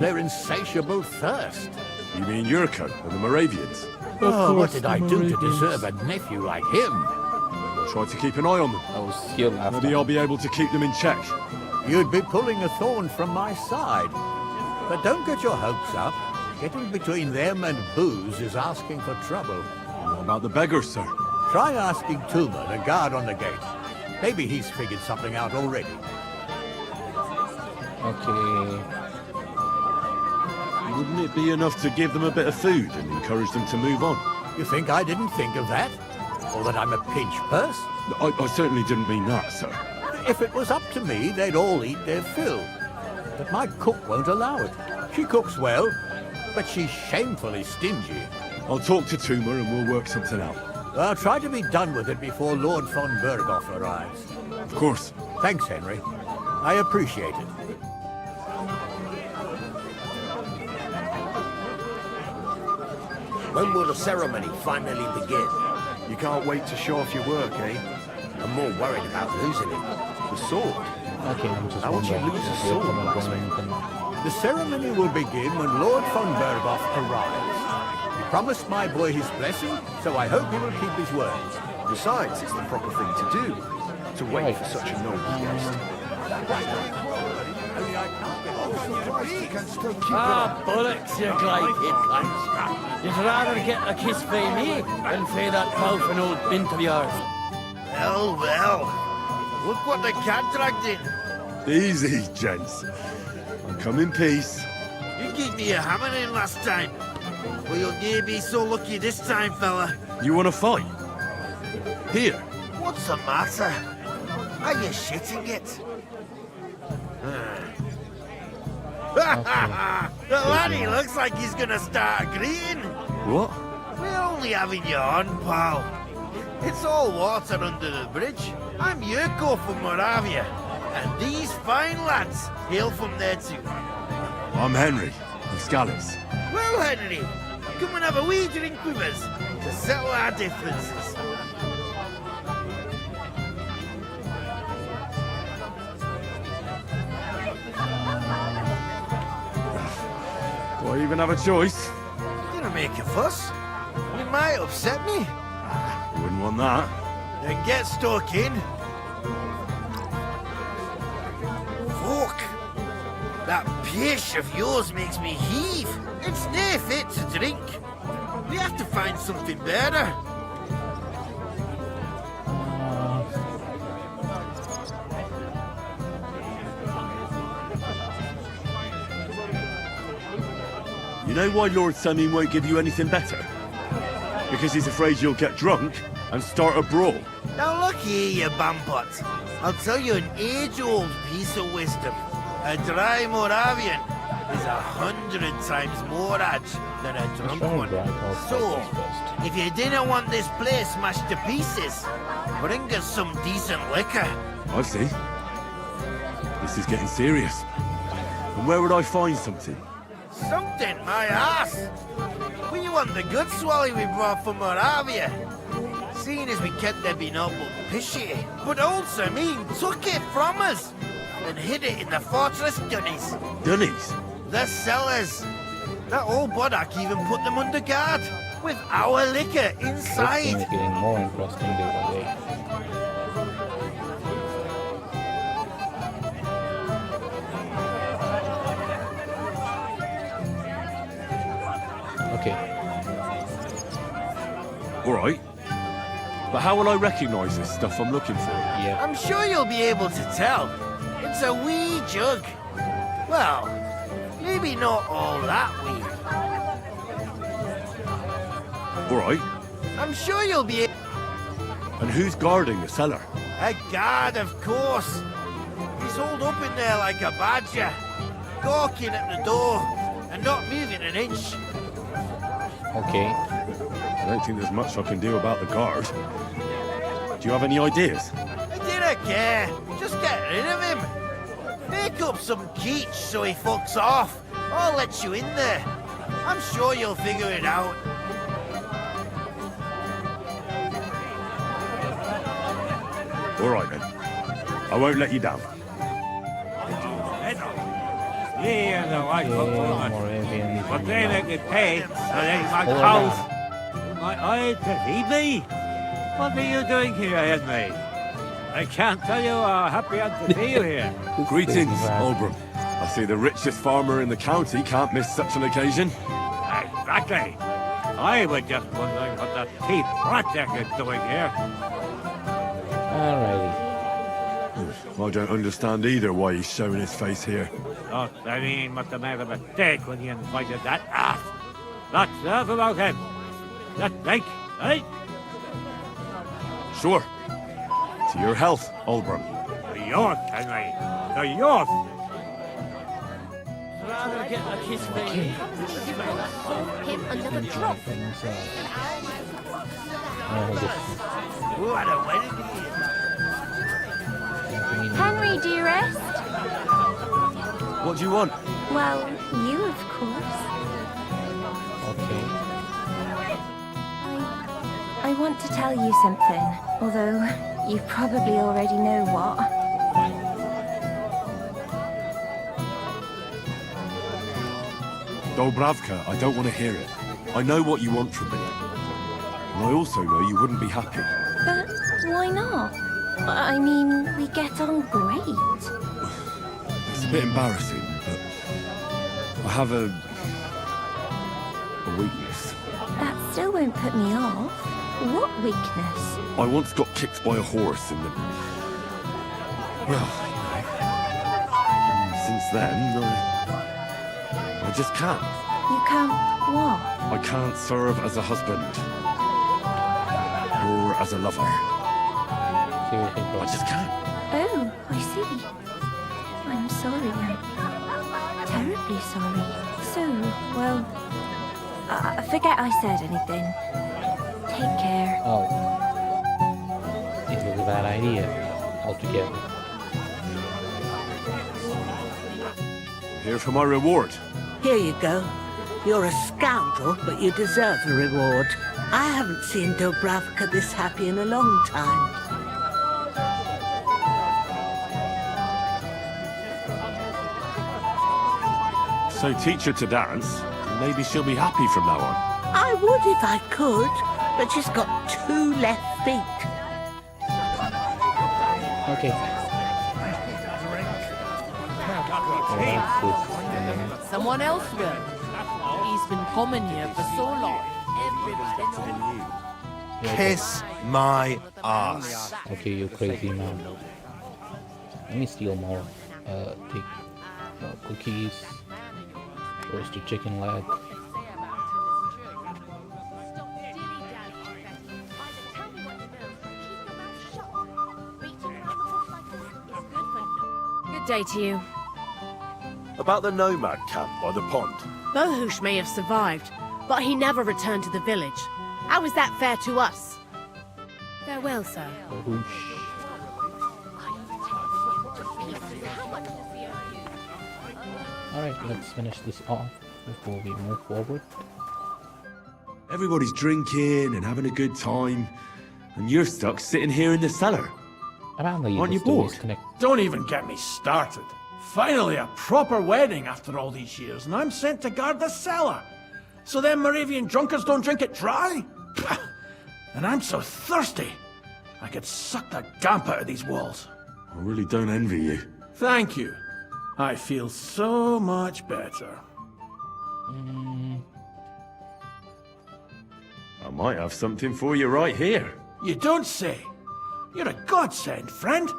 Their insatiable thirst. You mean Yurko and the Moravians? Oh, what did I do to deserve a nephew like him? Try to keep an eye on them. I was here last Maybe I'll be able to keep them in check. You'd be pulling a thorn from my side. But don't get your hopes up. Getting between them and booze is asking for trouble. What about the beggars, sir? Try asking Tuma, the guard on the gate. Maybe he's figured something out already. Okay. Wouldn't it be enough to give them a bit of food and encourage them to move on? You think I didn't think of that? Or that I'm a pinch purse? I certainly didn't mean that, sir. If it was up to me, they'd all eat their fill. But my cook won't allow it. She cooks well, but she's shamefully stingy. I'll talk to Tuma and we'll work something out. I'll try to be done with it before Lord von Berghoff arrives. Of course. Thanks, Henry. I appreciate it. When will the ceremony finally begin? You can't wait to show off your work, eh? I'm more worried about losing it. The sword? Okay, I'm just How would you wondering lose a if sword, someone blacksmith? going to- The ceremony will begin when Lord von Berghoff arrives. He promised my boy his blessing, so I hope he will keep his word. Besides, it's the proper thing to do. To wait for such a noble guest. Ah, bollocks, you glypid cunts. You'd rather get a kiss from me than for that mouthing old bint of yours. Well, well. Look what the cat dragged in. Easy, gents. I'll come in peace. You gave me a hammer in last time. Well, you'll near be so lucky this time, fella. You want to fight? Here. What's the matter? Are you shitting it? The laddie looks like he's gonna start agreeing. What? We're only having you on, pal. It's all water under the bridge. I'm Yurko from Moravia, and these fine lads hail from there too. I'm Henry, of Scallis. Well, Henry, come and have a wee drink with us to settle our differences. Do I even have a choice? Gonna make a fuss? You might upset me. Wouldn't want that. Then get stuck in. Fuck! That pish of yours makes me heave. It's nae fit to drink. We have to find something better. You know why Lord Semine won't give you anything better? Because he's afraid you'll get drunk and start a brawl. Now look here, you bampot. I'll tell you an age-old piece of wisdom. A dry Moravian is 100 times more edge than a drunk one. So, if you didn't want this place smashed to pieces, bring us some decent liquor. I see. This is getting serious. And where would I find something? Something, my ass! We want the good swally we brought from Moravia. Seeing as we kept there being all but pishy. But old Semine took it from us and hid it in the fortress dunnies. Dunnies? The cellars. That old Boddock even put them under guard with our liquor inside. This is getting more interesting day by day. Okay. All right. But how will I recognize this stuff I'm looking for? Yeah. I'm sure you'll be able to tell. It's a wee jug. Well, maybe not all that wee. All right. I'm sure you'll be able... And who's guarding the cellar? A guard, of course. He's holed up in there like a badger, gawking at the door and not moving an inch. Okay. I don't think there's much I can do about the guard. Do you have any ideas? I didn't care. Just get rid of him. Make up some keech so he fucks off. I'll let you in there. I'm sure you'll figure it out. All right, then. I won't let you down. Yeah, the white Moravian. but then I could pay, so then my cows. My eyes deceive me. What are you doing here, Henry? I can't tell you how happy I'm to see you here. Greetings, Oldbrook. I see the richest farmer in the county can't miss such an occasion. Exactly. I was just wondering what the Teeth Project is doing here. Alrighty. I don't understand either why he's showing his face here. Not, I mean, must have made a mistake when he invited that ass. That's enough about him. Just think, eh? Sure. To your health, Oldbrook. To yours, Henry. To yours. Rather get a kiss for him under the drop. What a wedding. Henry, dearest. What do you want? Well, you, of course. Okay. I want to tell you something, although you probably already know what. Dobravka, I don't want to hear it. I know what you want from me. And I also know you wouldn't be happy. But why not? I mean, we get on great. It's a bit embarrassing, but I have a weakness. That still won't put me off. What weakness? I once got kicked by a horse in the... Well, since then, I just can't. You can't what? I can't serve as a husband. Or as a lover. I just can't. Oh, I see. I'm sorry. I'm terribly sorry. So, well, forget I said anything. Take care. Oh. It was a bad idea altogether. Here for my reward. Here you go. You're a scoundrel, but you deserve the reward. I haven't seen Dobravka this happy in a long time. So teach her to dance, and maybe she'll be happy from now on. I would if I could, but she's got 2 left feet. Okay. Someone else will. He's been coming here for so long. Kiss my ass. Okay, you crazy man. Let me steal more. Take more cookies. Roasted chicken leg. Good day to you. About the nomad camp by the pond. Bohush may have survived, but he never returned to the village. How is that fair to us? Farewell, sir. Alright, let's finish this off before we move forward. Everybody's drinking and having a good time, and you're stuck sitting here in the cellar. Apparently, aren't you bored? Don't even get me started. Finally, a proper wedding after all these years, and I'm sent to guard the cellar. So them Moravian drunkards don't drink it dry? Pah! And I'm so thirsty, I could suck the damp out of these walls. I really don't envy you. Thank you. I feel so much better. I might have something for you right here. You don't say. You're a godsend, friend.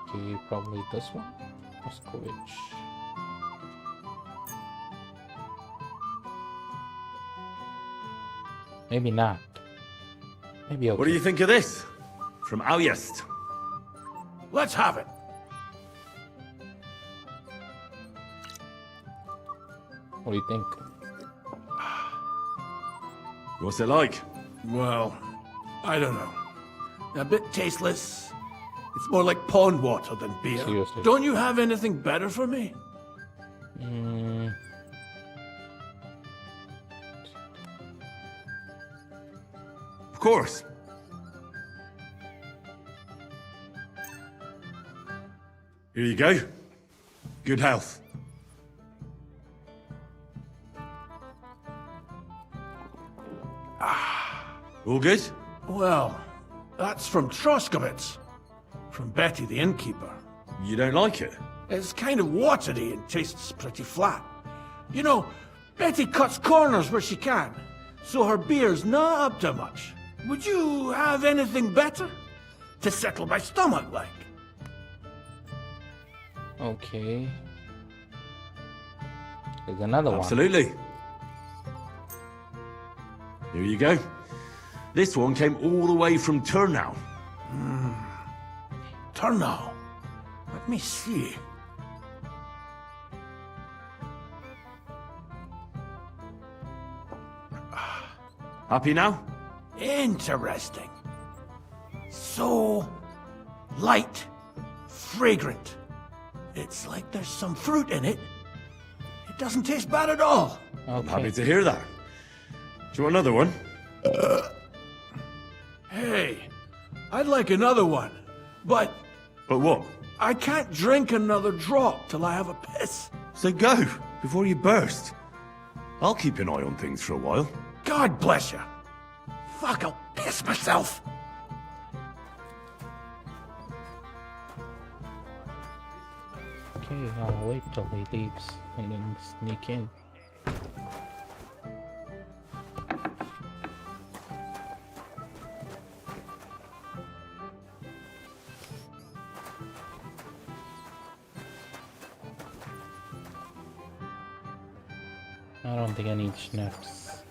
Okay, probably this one. Moscovich. Maybe not. Maybe okay. What do you think of this? From Alyast. Let's have it. What do you think? What's it like? Well, I don't know. A bit tasteless, It's more like pond water than beer. Seriously. Don't you have anything better for me? Of course. Here you go. Good health. All good? Well, that's from Troskowitz. From Betty the innkeeper. You don't like it? It's kind of watery and tastes pretty flat. You know, Betty cuts corners where she can, so her beer's not up to much. Would you have anything better? To settle my stomach, like? Okay. There's another one. Absolutely. Here you go. This one came all the way from Turnau. Turnau? Let me see. Happy now? Interesting. So light, fragrant. It's like there's some fruit in it. It doesn't taste bad at all. I'm happy to hear that. Do you want another one? Hey, I'd like another one, but... But what? I can't drink another drop till I have a piss. So go, before you burst. I'll keep an eye on things for a while. God bless you. Fuck, I'll piss myself. Okay, I'll wait till he leaves and then sneak in. I don't think I need schnapps.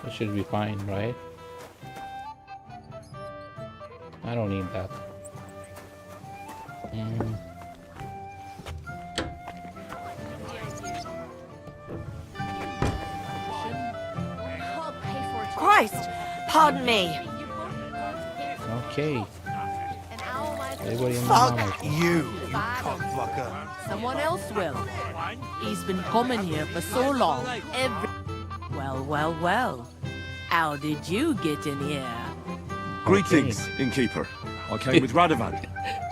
It should be fine, right? I don't need that. Christ! Pardon me. Okay. Everybody in the Fuck mouth. you cockfucker. Someone else will. He's been coming here for so long. Well. How did you get in here? Greetings, innkeeper. I came with Radovan.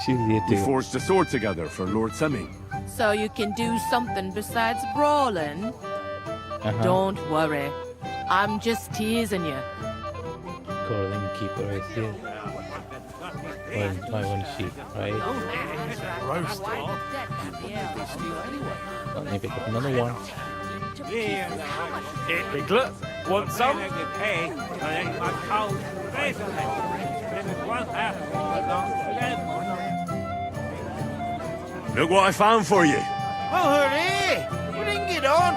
She's here We too. forged a sword together for Lord Semine. So you can do something besides brawling? Don't worry. I'm just teasing you. Golden keeper is here. One sheep, right? Let me pick up another one. Piglet, want some? Look what I found for you. Oh, hooray! Bring it on!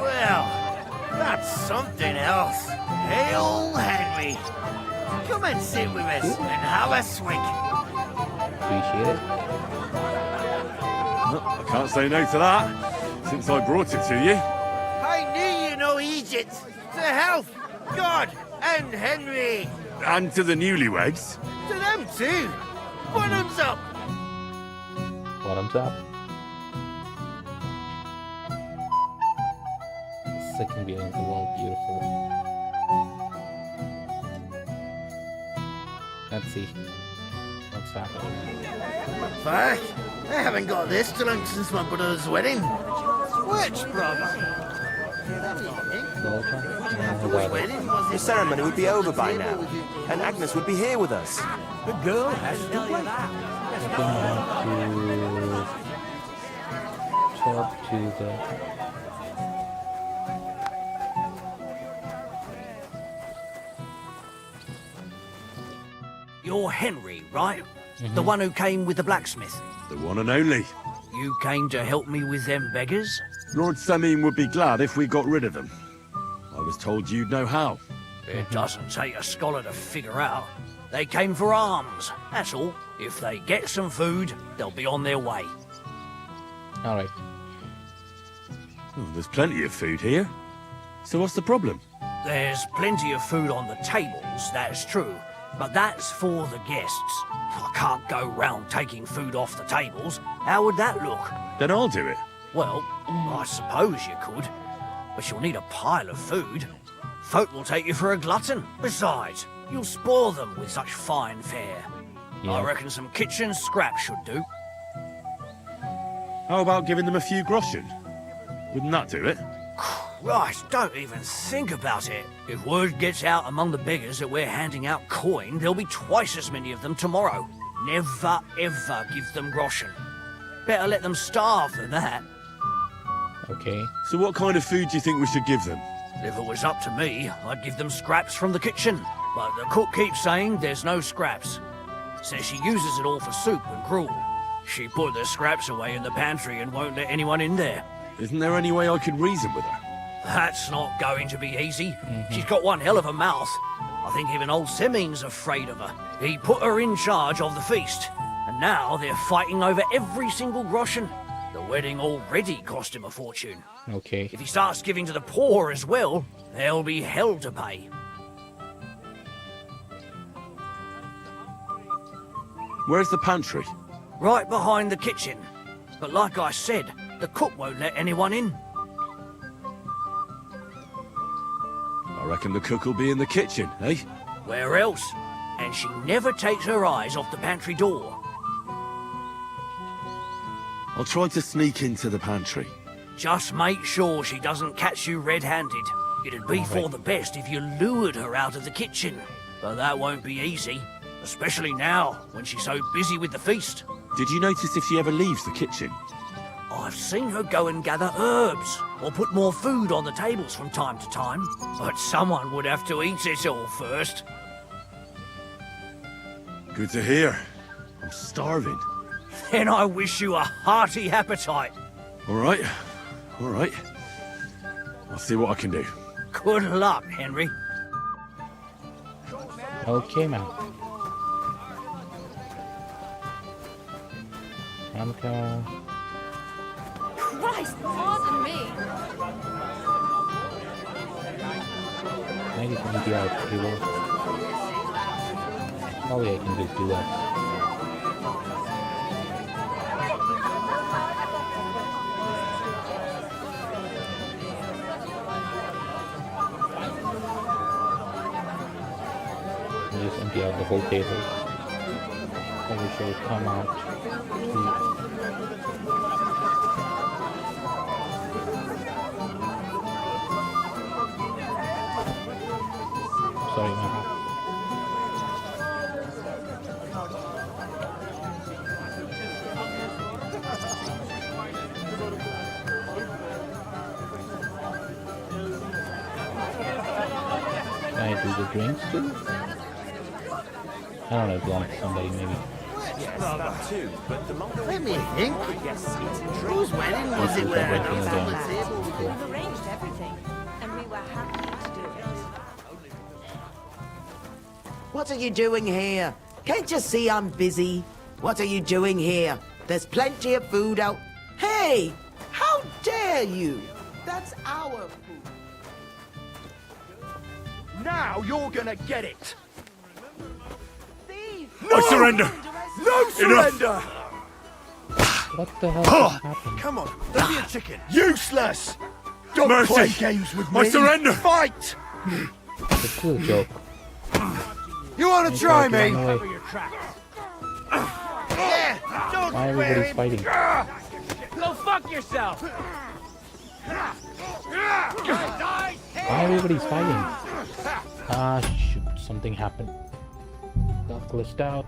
Well, that's something else. Hail Henry! Come and sit with us and have a swig. Appreciate it. I can't say no to that, since I brought it to you. I knew you know Egypt. To health, God, and Henry. And to the newlyweds. To them too. Bottoms up. Bottoms up. Second being the world beautiful. Let's see what's happening. Fuck, I haven't got this drunk since my brother's wedding. Which brother? The ceremony would be over by now, and Agnes would be here with us. The girl has to wait. Talk to the... You're Henry, right? The one who came with the blacksmith. The one and only. You came to help me with them beggars? Lord Semine would be glad if we got rid of them. I was told you'd know how. It doesn't take a scholar to figure out. They came for alms, that's all. If they get some food, they'll be on their way. Alright. Oh, there's plenty of food here. So what's the problem? There's plenty of food on the tables, that's true. But that's for the guests. I can't go round taking food off the tables. How would that look? Then I'll do it. Well, I suppose you could. But you'll need a pile of food. Folk will take you for a glutton. Besides, you'll spoil them with such fine fare. Yeah. I reckon some kitchen scraps should do. How about giving them a few groschen? Wouldn't that do it? Christ, don't even think about it. If word gets out among the beggars that we're handing out coin, there'll be twice as many of them tomorrow. Never, ever give them groschen. Better let them starve than that. Okay. So what kind of food do you think we should give them? If it was up to me, I'd give them scraps from the kitchen. But the cook keeps saying there's no scraps. Says she uses it all for soup and gruel. She put the scraps away in the pantry and won't let anyone in there. Isn't there any way I could reason with her? That's not going to be easy. She's got one hell of a mouth. I think even old Semine's afraid of her. He put her in charge of the feast, and now they're fighting over every single groschen. The wedding already cost him a fortune. Okay. If he starts giving to the poor as well, there'll be hell to pay. Where's the pantry? Right behind the kitchen. But like I said, the cook won't let anyone in. I reckon the cook will be in the kitchen, eh? Where else? And she never takes her eyes off the pantry door. I'll try to sneak into the pantry. Just make sure she doesn't catch you red-handed. It'd be for the best if you lured her out of the kitchen. But that won't be easy, especially now, when she's so busy with the feast. Did you notice if she ever leaves the kitchen? I've seen her go and gather herbs, or put more food on the tables from time to time. But someone would have to eat it all first. Good to hear. I'm starving. Then I wish you a hearty appetite. All right. All right. I'll see what I can do. Good luck, Henry. Okay, man. Hanukkah. Christ, pardon me. Maybe can be out pretty well. Probably I can just do that. Just empty out the whole table. Probably should come out to sorry, man. Can I do the drinks too? I don't know if you want somebody maybe. Yes, that too. But the longer Let me think. Whose wedding was it where I was on the table? We've arranged everything, and we were happy to do it. What are you doing here? Can't you see I'm busy? What are you doing here? There's plenty of food out. Hey! How dare you? That's our food. Now you're gonna get it. I surrender! No surrender! What the hell just happened? Come on, let me a chicken. Useless! Don't Mercy. play games with me. I surrender! Fight! It's a joke. You wanna try me? Away. Yeah, don't Why everybody's fighting? Go fuck yourself! Why everybody's fighting? Ah, shoot, something happened. Got glitched out.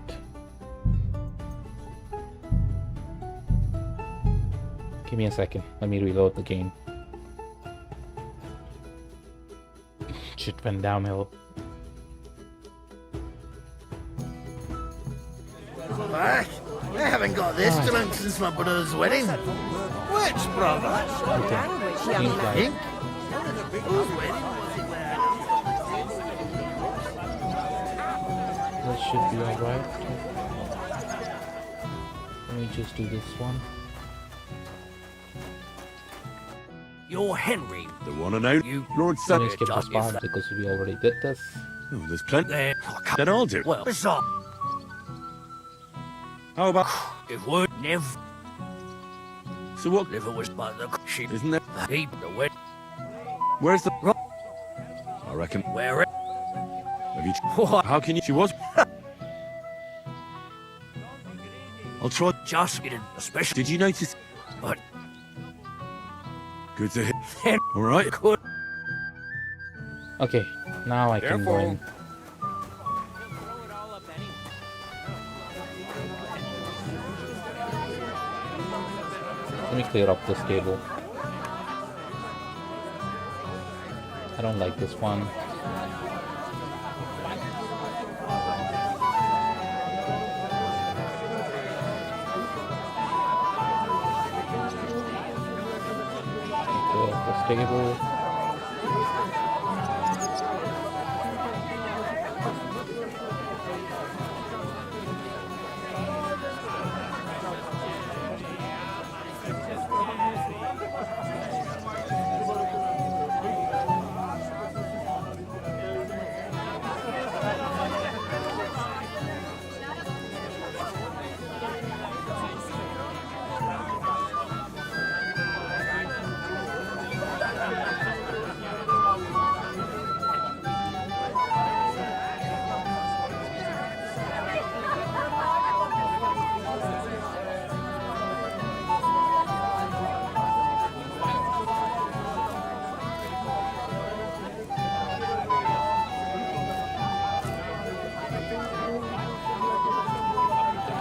Give me a second. Let me reload the game. Shit went downhill. Back? I haven't got this drunk since my brother's wedding. Which brother? Okay. Seems like Whose wedding was it where that should be alright. Let me just do this one. You're Henry. The one and only Lord Let me Semine. skip this part because we already did this. Oh, there's plenty. Then I'll do. Well, besides, How about... it would never. So what? If it was but the sheep, Isn't there? heap the wet. Where's the... I reckon... Where it? Have you... What? How can you... She was... I'll try... Just getting especially. Did you notice... But Good to hear. then All right. could. Okay, now I can go in. Let me clear up this table. I don't like this one. Clear up this table.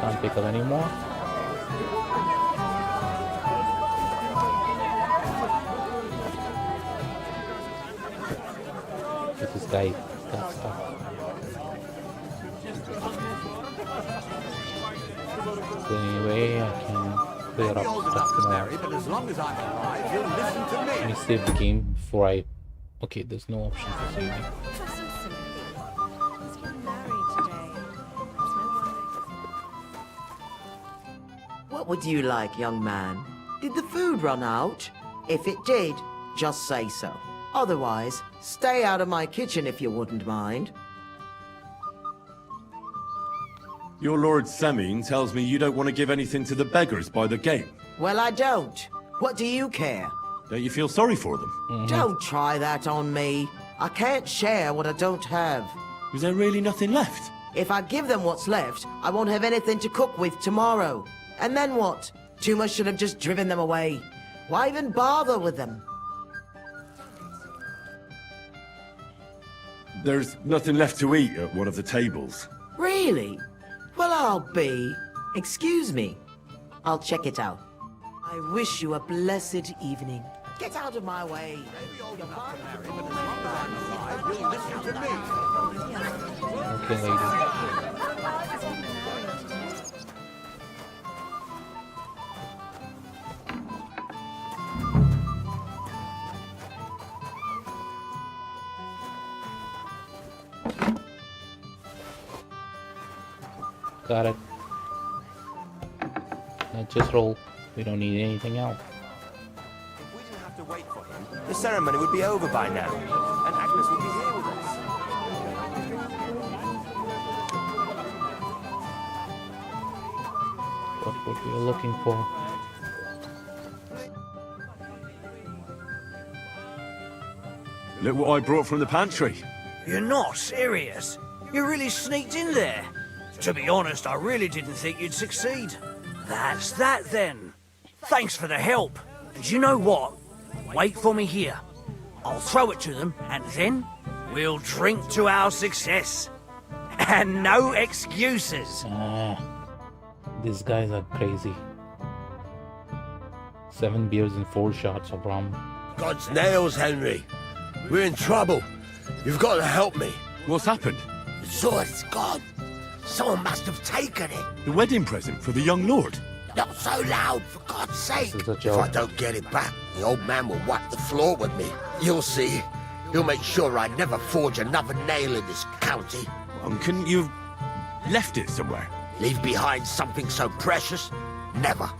Can't pick up anymore. This guy got stuff. So anyway, I can clear up stuff now. But as long as I'm alive, you'll listen to me. Let me save the game before I... Okay, there's no option for saving. What would you like, young man? Did the food run out? If it did, just say so. Otherwise, stay out of my kitchen if you wouldn't mind. Your Lord Semine tells me you don't want to give anything to the beggars by the gate. Well, I don't. What do you care? Don't you feel sorry for them? Don't try that on me. I can't share what I don't have. Is there really nothing left? If I give them what's left, I won't have anything to cook with tomorrow. And then what? Tuma should have just driven them away. Why even bother with them? There's nothing left to eat at one of the tables. Really? Well, I'll be. Excuse me. I'll check it out. I wish you a blessed evening. Get out of my way. Okay, lady. Got it. Let's just roll. We don't need anything else. If we didn't have to wait for him, the ceremony would be over by now, and Agnes would be here with us. What would we be looking for? Look what I brought from the pantry. You're not serious? You really sneaked in there? To be honest, I really didn't think you'd succeed. That's that then. Thanks for the help. And you know what? Wait for me here. I'll throw it to them, and then we'll drink to our success. And no excuses. These guys are crazy. 7 beers and 4 shots of rum. God's nails, Henry. We're in trouble. You've got to help me. What's happened? The sword's gone. Someone must have taken it. The wedding present for the young lord. Not so loud, for God's sake. This is a If joke. I don't get it back, the old man will wipe the floor with me. You'll see. He'll make sure I never forge another nail in this county. Couldn't you have left it somewhere? Leave behind something so precious? Never.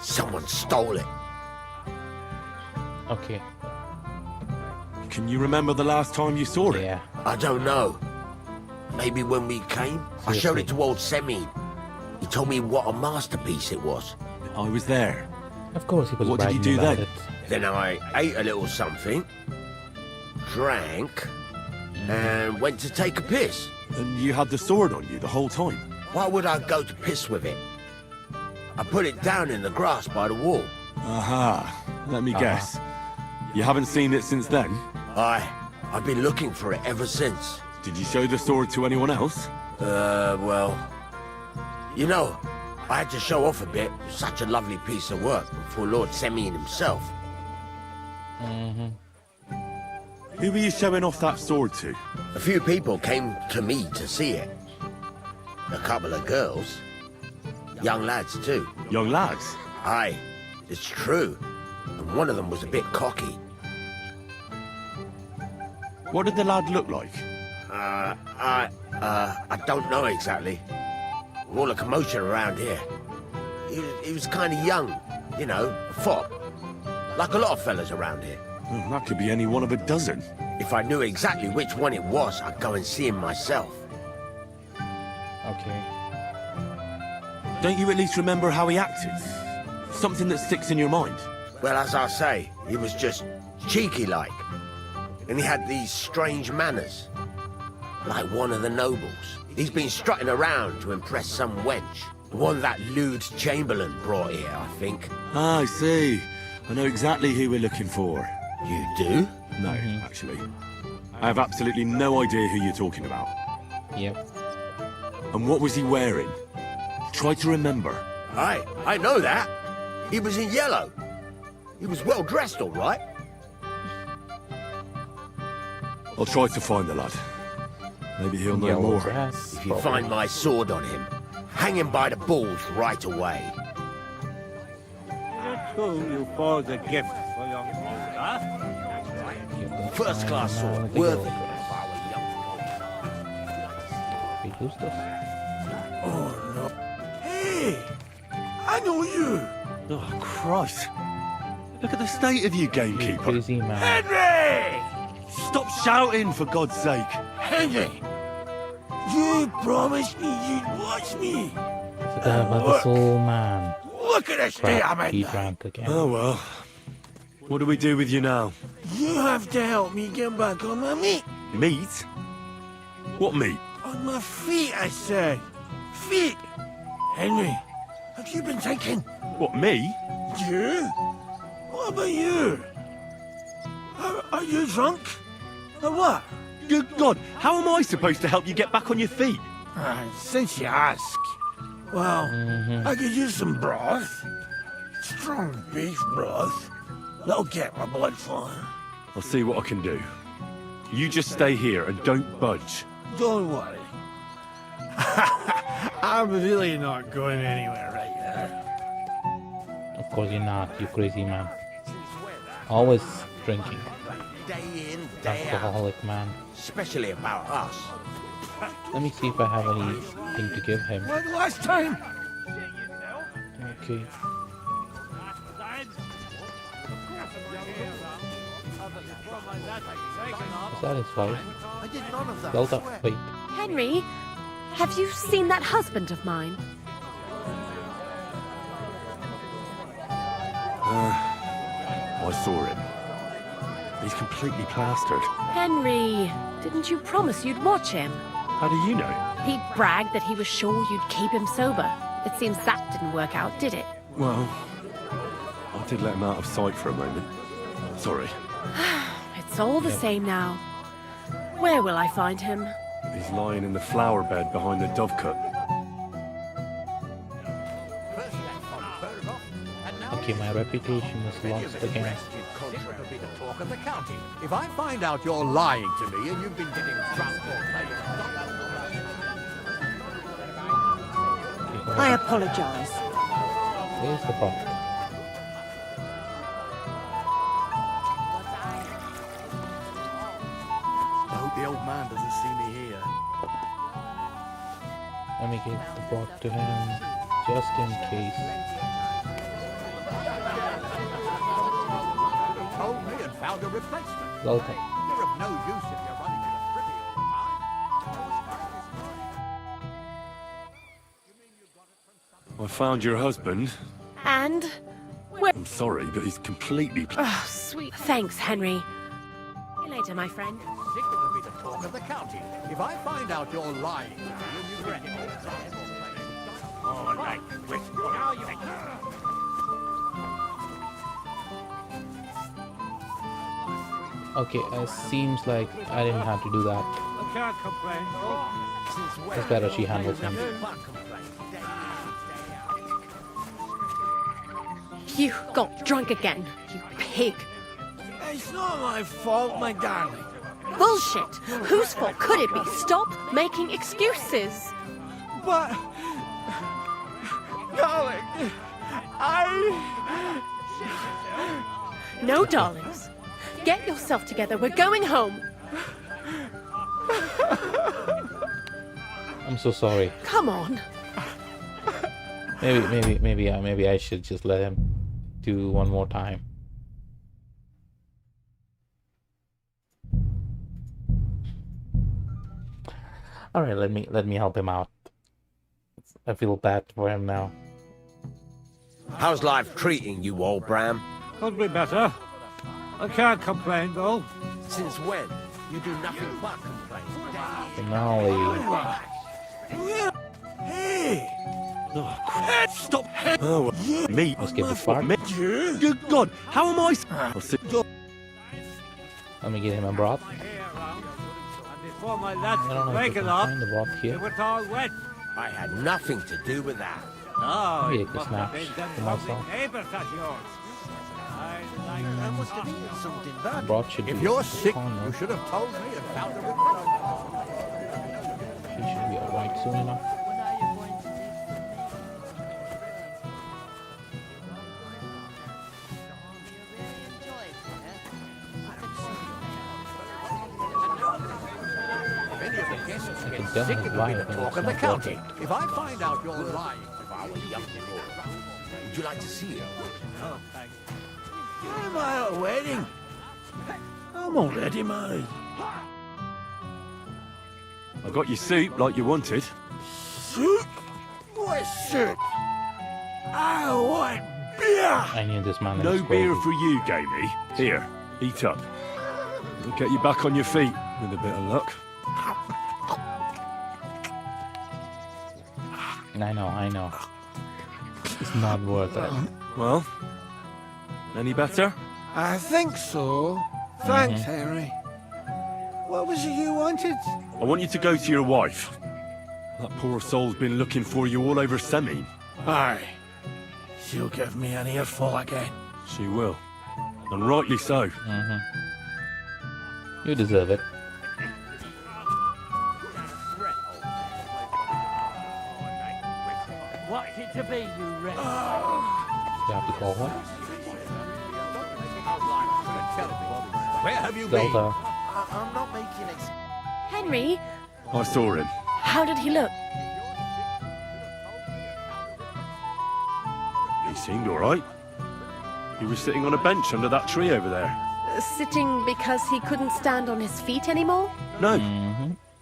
Someone stole it. Okay. Can you remember the last time you saw it? Yeah. I don't know. Maybe when we came, I showed it to old Semine. He told me what a masterpiece it was. I was there. Of course he was. What did you bragging do about then? it. Then I ate a little something, drank, and went to take a piss. And you had the sword on you the whole time? Why would I go to piss with it? I put it down in the grass by the wall. Aha. Let me guess. You haven't seen it since then? I've been looking for it ever since. Did you show the sword to anyone else? Well... You know, I had to show off a bit. Such a lovely piece of work for Lord Semine himself. Who were you showing off that sword to? A few people came to me to see it. A couple of girls. Young lads, too. Young lads? Aye, it's true. And one of them was a bit cocky. What did the lad look like? I don't know exactly. With all the commotion around here. He was kind of young, you know, a fop. Like a lot of fellas around here. Well, that could be any one of a dozen. If I knew exactly which one it was, I'd go and see him myself. Okay. Don't you at least remember how he acted? Something that sticks in your mind? Well, as I say, he was just cheeky-like. And he had these strange manners. Like one of the nobles. He's been strutting around to impress some wench. The one that lewd Chamberlain brought here, I think. Ah, I see. I know exactly who we're looking for. You do? No, actually. I have absolutely no idea who you're talking about. Yep. And what was he wearing? Try to remember. I know that. He was in yellow. He was well dressed, all right. I'll try to find the lad. Maybe he'll know Yellow more. dress, If you find my sword on him, hang him by the balls right away. You bought a gift for your mother. First-class sword, worthy if I were young. Wait, who's this? Oh, no. Hey! I know you! Oh, Christ. Look at the state of you, gamekeeper. Crazy man. Henry! Stop shouting, for God's sake. Henry! You promised me you'd watch me! It's the guy the soul man. Look at the state I'm Crap, he in! drank again. Oh, well. What do we do with you now? You have to help me get back on my meat. Meat? What meat? On my feet, I said. Feet! Henry, have you been thinking? What, me? You? What about you? Are you drunk? Or what? Good God, how am I supposed to help you get back on your feet? Since you ask. Well, I could use some broth. Strong beef broth. That'll get my blood flowing. I'll see what I can do. You just stay here and don't budge. Don't worry. I'm really not going anywhere right now. Of course you're not, you crazy man. Always drinking. Day in, day out. Alcoholic man. Especially about us. Let me see if I have anything to give him. Like last time. Okay. Is that his wife? I did none of that. Well done. Wait. Henry, have you seen that husband of mine? I saw him. He's completely plastered. Henry, didn't you promise you'd watch him? How do you know? He bragged that he was sure you'd keep him sober. It seems that didn't work out, did it? Well, I did let him out of sight for a moment. Sorry. It's all the same now. Where will I find him? He's lying in the flower bed behind the dovecote. Okay, my reputation is lost again. Talk of the county. If I find out you're lying to me and you've been getting drunk or playing... I apologize. Where's the prophet? I hope the old man doesn't see me here. Let me get the pot to him, just in case. found a replacement. Welcome. You're of no use if you're running in a privy all the time. I found your husband. And? Where? I'm sorry, but he's completely... Oh, sweet. Thanks, Henry. See you later, my friend. Sickle will be the talk of the county. If I find out you're lying, you'll regret it. All right, now you... Okay, seems like I didn't have to do that. I can't complain. It's better she handles him. You got drunk again, you pig. It's not my fault, my darling. Bullshit! Whose fault could it be? Stop making excuses. But... darling, No, darlings. Get yourself together. We're going home. I'm so sorry. Come on. Maybe I should just let him do one more time. All right, let me help him out. I feel bad for him now. How's life treating you, old Bram? Could be better. I can't complain, though. Since when? You do nothing but complain. Finale. Hey! Oh, crap. Stop! Oh, me. Let's get this part. Good God, how am I... Let me get him a broth. Before my lads I don't know if wake we can up, find the broth they here. were all wet. I had nothing to do with that. No, Maybe I it could must snatch have been them for lovely myself. neighbours of yours. There must have been something bad. Broth should If be you're sick, corner. you should have told me and found a replacement. He should be alright soon enough. If any of the guests I get can tell sick, his it'll be wife the and talk it's of the not county. worth If I find out you're lying, If I were young and would you like to see it? Why am I at a wedding? I'm already married. I got your soup like you wanted. Soup? What soup? I want beer! I knew this man No was beer crazy. for you, Gamey. Here, eat up. We'll get you back on your feet with a bit of luck. I know. It's not worth it. Well, any better? I think so. Thanks, Henry. What was it you wanted? I want you to go to your wife. That poor soul's been looking for you all over Semine. Aye. She'll give me an earful again. She will. And rightly so. You deserve it. What's it to be, you wretch? You have to call her. Where have you been? Delta. I'm not making it. Henry, I saw him. how did he look? He seemed all right. He was sitting on a bench under that tree over there. Sitting because he couldn't stand on his feet anymore? No.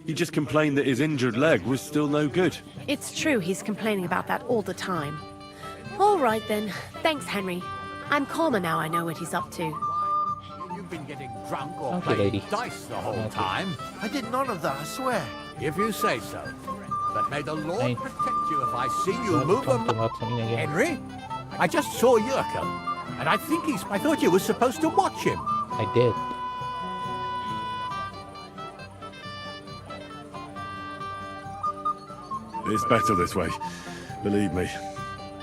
He just complained that his injured leg was still no good. It's true he's complaining about that all the time. All right then. Thanks, Henry. I'm calmer now I know what he's up to. You've been getting drunk or Okay, playing lady. dice the whole Okay. time. I did none of that, I swear. If you say so. But may the Lord Hey. protect you if I see You you have to move come to a... her Semine again. Henry? I just saw Yurko. And I think I thought you were supposed to watch him. I did. It's better this way, believe me.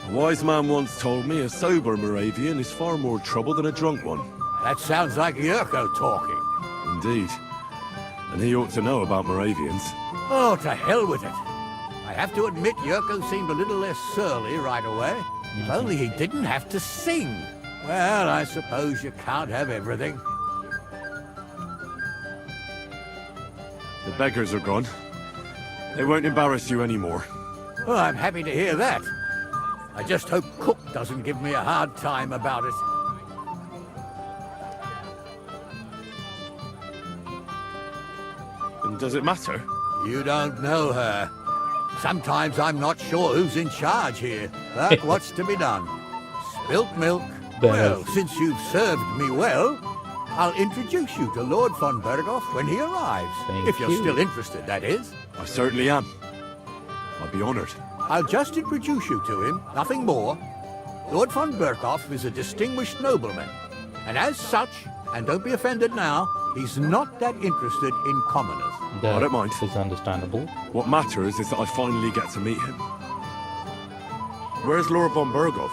A wise man once told me a sober Moravian is far more trouble than a drunk one. That sounds like Yurko talking. Indeed. And he ought to know about Moravians. Oh, to hell with it. I have to admit Yurko seemed a little less surly right away. If only he didn't have to sing. Well, I suppose you can't have everything. The beggars are gone. They won't embarrass you anymore. Well, I'm happy to hear that. I just hope Cook doesn't give me a hard time about it. does it matter? You don't know her. Sometimes I'm not sure who's in charge here. But what's to be done? Spilt milk? Well, since you've served me well, I'll introduce you to Lord von Berghoff when he arrives. If you're still interested, that is. I certainly am. I'd be honoured. I'll just introduce you to him, nothing more. Lord von Berghoff is a distinguished nobleman, and as such, and don't be offended now, he's not that interested in commoners. I don't mind. It's understandable. What matters is that I finally get to meet him. Where's Lord von Berghoff?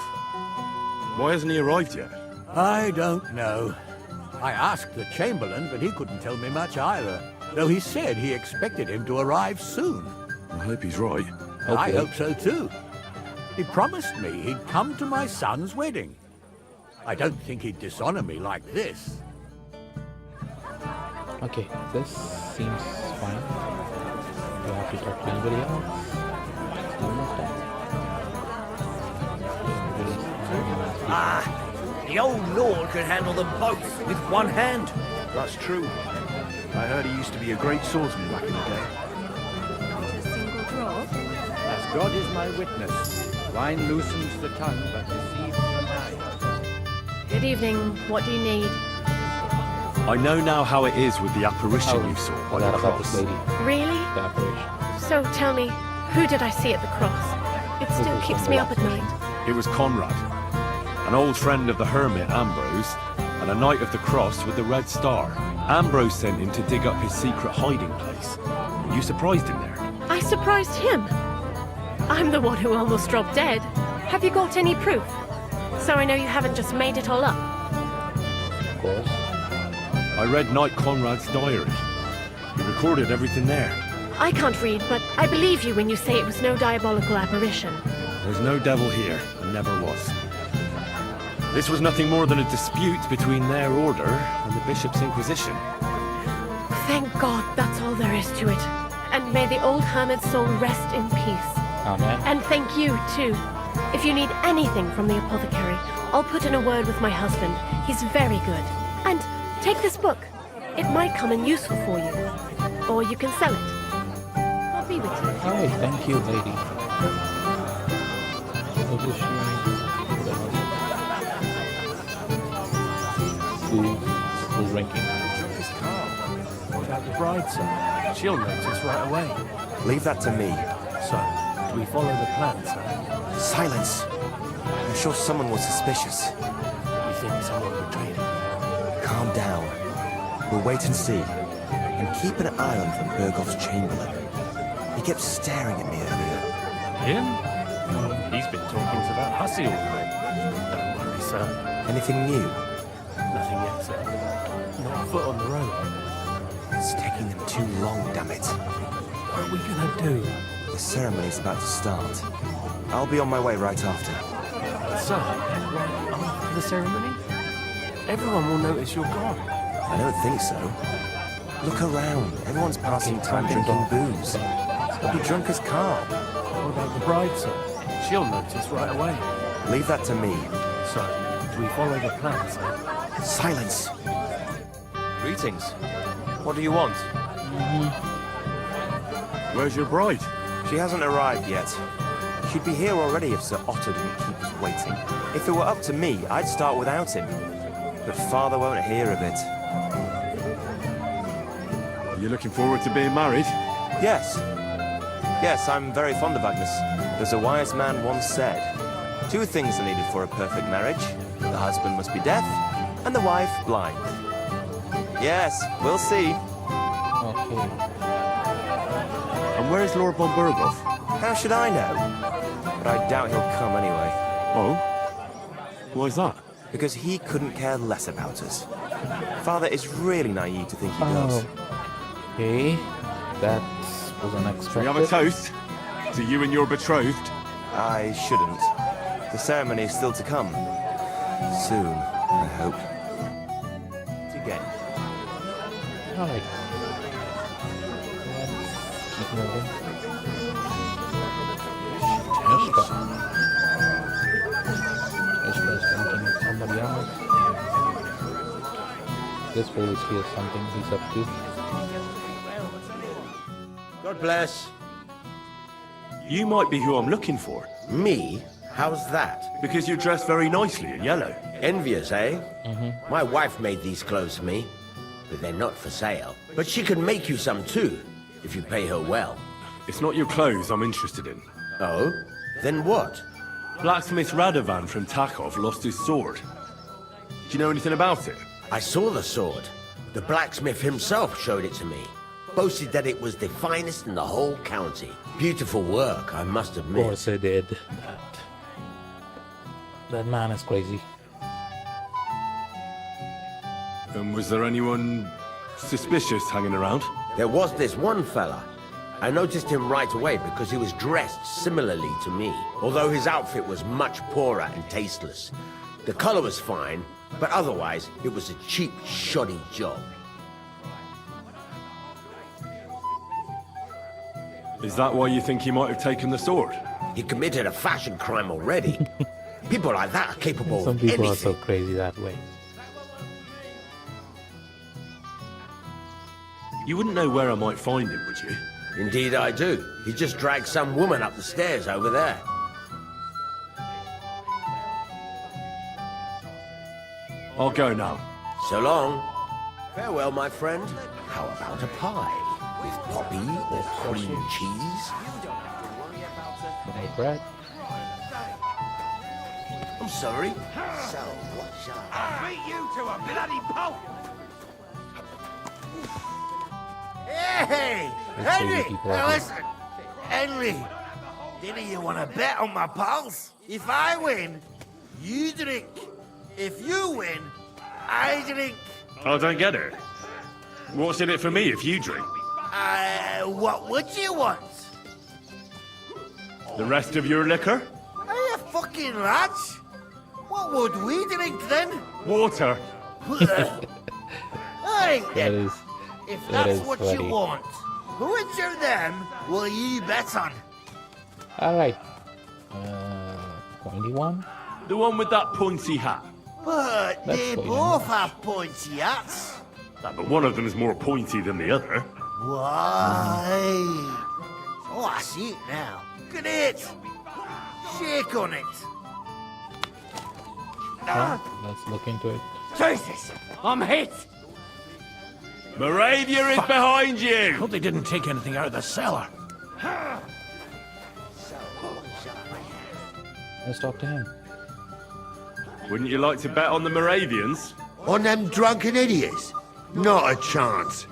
Why hasn't he arrived yet? I don't know. I asked the Chamberlain, but he couldn't tell me much either, though he said he expected him to arrive soon. I hope he's right. I hope so too. He promised me he'd come to my son's wedding. I don't think he'd dishonor me like this. Okay, this seems fine. Do I have to talk to anybody else? The old lord could handle them both with one hand. That's true. I heard he used to be a great swordsman back in the day. As God is my witness, wine loosens the tongue but deceives the mind. Good evening. What do you need? I know now how it is with the apparition you saw by the cross. Really? The apparition. So tell me, who did I see at the cross? It still keeps me up at night. It was Conrad, an old friend of the hermit Ambrose, and a knight of the cross with the red star. Ambrose sent him to dig up his secret hiding place. You surprised him there. I surprised him. I'm the one who almost dropped dead. Have you got any proof? So I know you haven't just made it all up. Of course. I read Knight Conrad's diary. He recorded everything there. I can't read, but I believe you when you say it was no diabolical apparition. There's no devil here, and never was. This was nothing more than a dispute between their order and the Bishop's Inquisition. Thank God that's all there is to it. And may the old hermit's soul rest in peace. Amen. And thank you, too. If you need anything from the apothecary, I'll put in a word with my husband. He's very good. And take this book. It might come in useful for you. Or you can sell it. I'll be with you. Hi, thank you, lady. Food drinking. His car. What about the bride, sir? She'll notice right away. Leave that to me. So, do we follow the plan, sir? Silence. I'm sure someone was suspicious. You think someone betrayed him? Calm down. We'll wait and see. And keep an eye on von Berghoff's Chamberlain. He kept staring at me earlier. Him? He's been talking to that hussy all night. Don't worry, sir. Anything new? Nothing yet, sir. Not a foot on the road. It's taking them too long, damn it. What are we gonna do? The ceremony's about to start. I'll be on my way right after. Sir, right after the ceremony? Everyone will notice you're gone. I don't think so. Look around. Everyone's passing time drinking booze. They'll be drunk as carp. What about the bride, sir? She'll notice right away. Leave that to me. So, do we follow the plan, sir? Silence. Greetings. What do you want? Where's your bride? She hasn't arrived yet. She'd be here already if Sir Otto didn't keep us waiting. If it were up to me, I'd start without him. But Father won't hear of it. Are you looking forward to being married? Yes. Yes, I'm very fond of Agnes. As a wise man once said, 2 things are needed for a perfect marriage. The husband must be deaf, and the wife blind. Yes, we'll see. Okay. And where's Lord von Berghoff? How should I know? But I doubt he'll come anyway. Oh? Why's that? Because he couldn't care less about us. Father is really naive to think he does. Okay. That was unexpected. Shall we have a toast? To you and your betrothed? I shouldn't. The ceremony is still to come. Soon, I hope. Again. Alright. Let's keep moving. Mishka. Mishka's thinking of somebody else. This fool is here something he's up to. God bless. You might be who I'm looking for. Me? How's that? Because you're dressed very nicely in yellow. Envious, eh? My wife made these clothes for me, but they're not for sale. But she can make you some too, if you pay her well. It's not your clothes I'm interested in. Oh? Then what? Blacksmith Radovan from Takov lost his sword. Do you know anything about it? I saw the sword. The blacksmith himself showed it to me. Boasted that it was the finest in the whole county. Beautiful work, I must Of admit. course I did. That man is crazy. And was there anyone suspicious hanging around? There was this one fella. I noticed him right away because he was dressed similarly to me, although his outfit was much poorer and tasteless. The color was fine, but otherwise it was a cheap, shoddy job. Is that why you think he might have taken the sword? He committed a fashion crime already. People like that are capable Some of people anything. are so crazy that way. You wouldn't know where I might find him, would you? Indeed I do. He just dragged some woman up the stairs over there. I'll go now. So long. Farewell, my friend. How about a pie? With poppy or cream cheese? No bread. I'm sorry. So, what shall I'll beat you to a bloody pulp! Hey! That's crazy Henry! people Now out here. listen! Henry! Didn't you want to bet on my pals? If I win, you drink. If you win, I drink. I don't get it. What's in it for me if you drink? What would you want? The rest of your liquor? Are you fucking rats? What would we drink then? Water. Alright That then. is. If that that's is what funny. you want, which of them will you bet on? Alright. Pointy one? The one with that pointy hat. But That's they what you both have pointy hats. But one of them is more pointy than the other. Why? Oh, I see it now. Look at it. Shake on it. Well, let's look into it. Jesus! I'm hit! Moravia is behind you! Hope they didn't take anything out of the cellar. Let's talk to him. Wouldn't you like to bet on the Moravians? On them drunken idiots? Not a chance.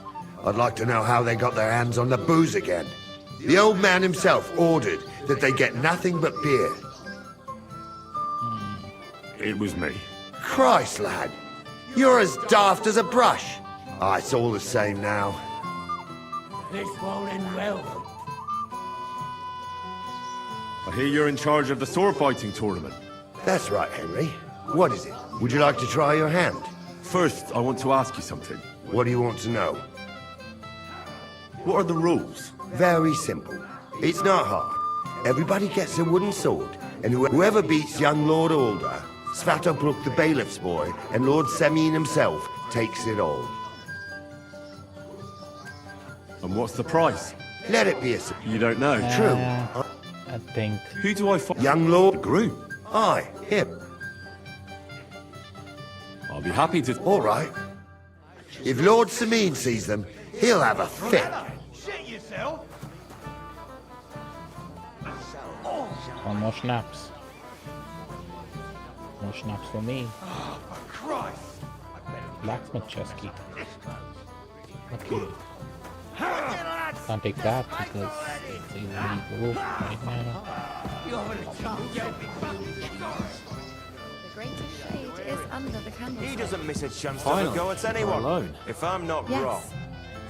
I'd like to know how they got their hands on the booze again. The old man himself ordered that they get nothing but beer. It was me. Christ, lad. You're as daft as a brush. Ah, it's all the same now. This won't end well. I hear you're in charge of the sword fighting tournament. That's right, Henry. What is it? Would you like to try your hand? First, I want to ask you something. What do you want to know? What are the rules? Very simple. It's not hard. Everybody gets a wooden sword, and whoever beats young Lord Alder, Svatopluk the bailiff's boy, and Lord Semine himself takes it all. And what's the price? Let it be a... You don't know? True. I think. Who do I fight? Young Lord... The groom. Aye, him. I'll be happy to... All right. If Lord Semine sees them, he'll have a fit. Shit yourself. One more schnapps. More schnapps for me. Oh, for Christ. Blacksmith chest key. Okay. Can't take that because it's illegal right now. The greatest shade is under the candlestick. He doesn't miss a chance Finally, to have a go at we're anyone. alone. If I'm not Yes. wrong,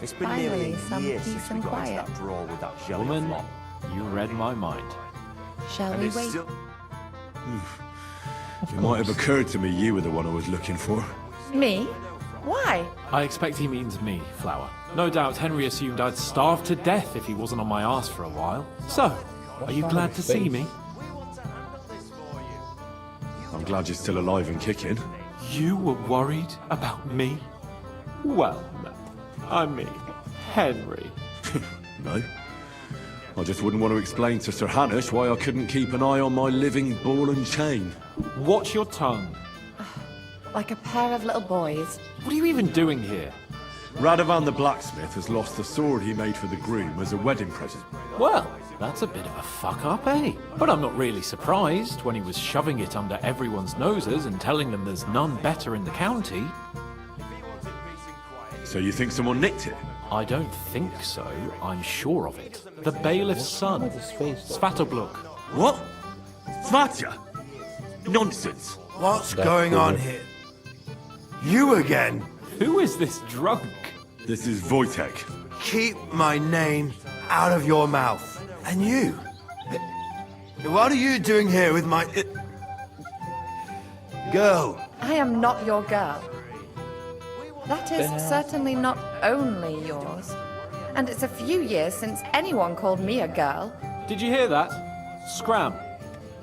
it's been Finally, nearly a some year peace since we and got into quiet. that brawl with that jelly Woman, flop. you read my mind. Shall And we it's wait? still... It might have occurred to me you were the one I was looking for. Me? Why? I expect he means me, Flower. No doubt Henry assumed I'd starve to death if he wasn't on my ass for a while. So, are you glad to see me? I'm glad you're still alive and kicking. You were worried about me? Well, no. I mean, Henry. No. I just wouldn't want to explain to Sir Hanush why I couldn't keep an eye on my living ball and chain. Watch your tongue. Like a pair of little boys. What are you even doing here? Radovan the blacksmith has lost the sword he made for the groom as a wedding present. Well, that's a bit of a fuck-up, eh? But I'm not really surprised when he was shoving it under everyone's noses and telling them there's none better in the county. So you think someone nicked it? I don't think so. I'm sure of it. The bailiff's son, Svatopluk. What? Svatya? Nonsense. What's going on here? You again? Who is this drunk? This is Wojtek. Keep my name out of your mouth. And you? What are you doing here with my... girl? I am not your girl. That is certainly not only yours. And it's a few years since anyone called me a girl. Did you hear that? Scram.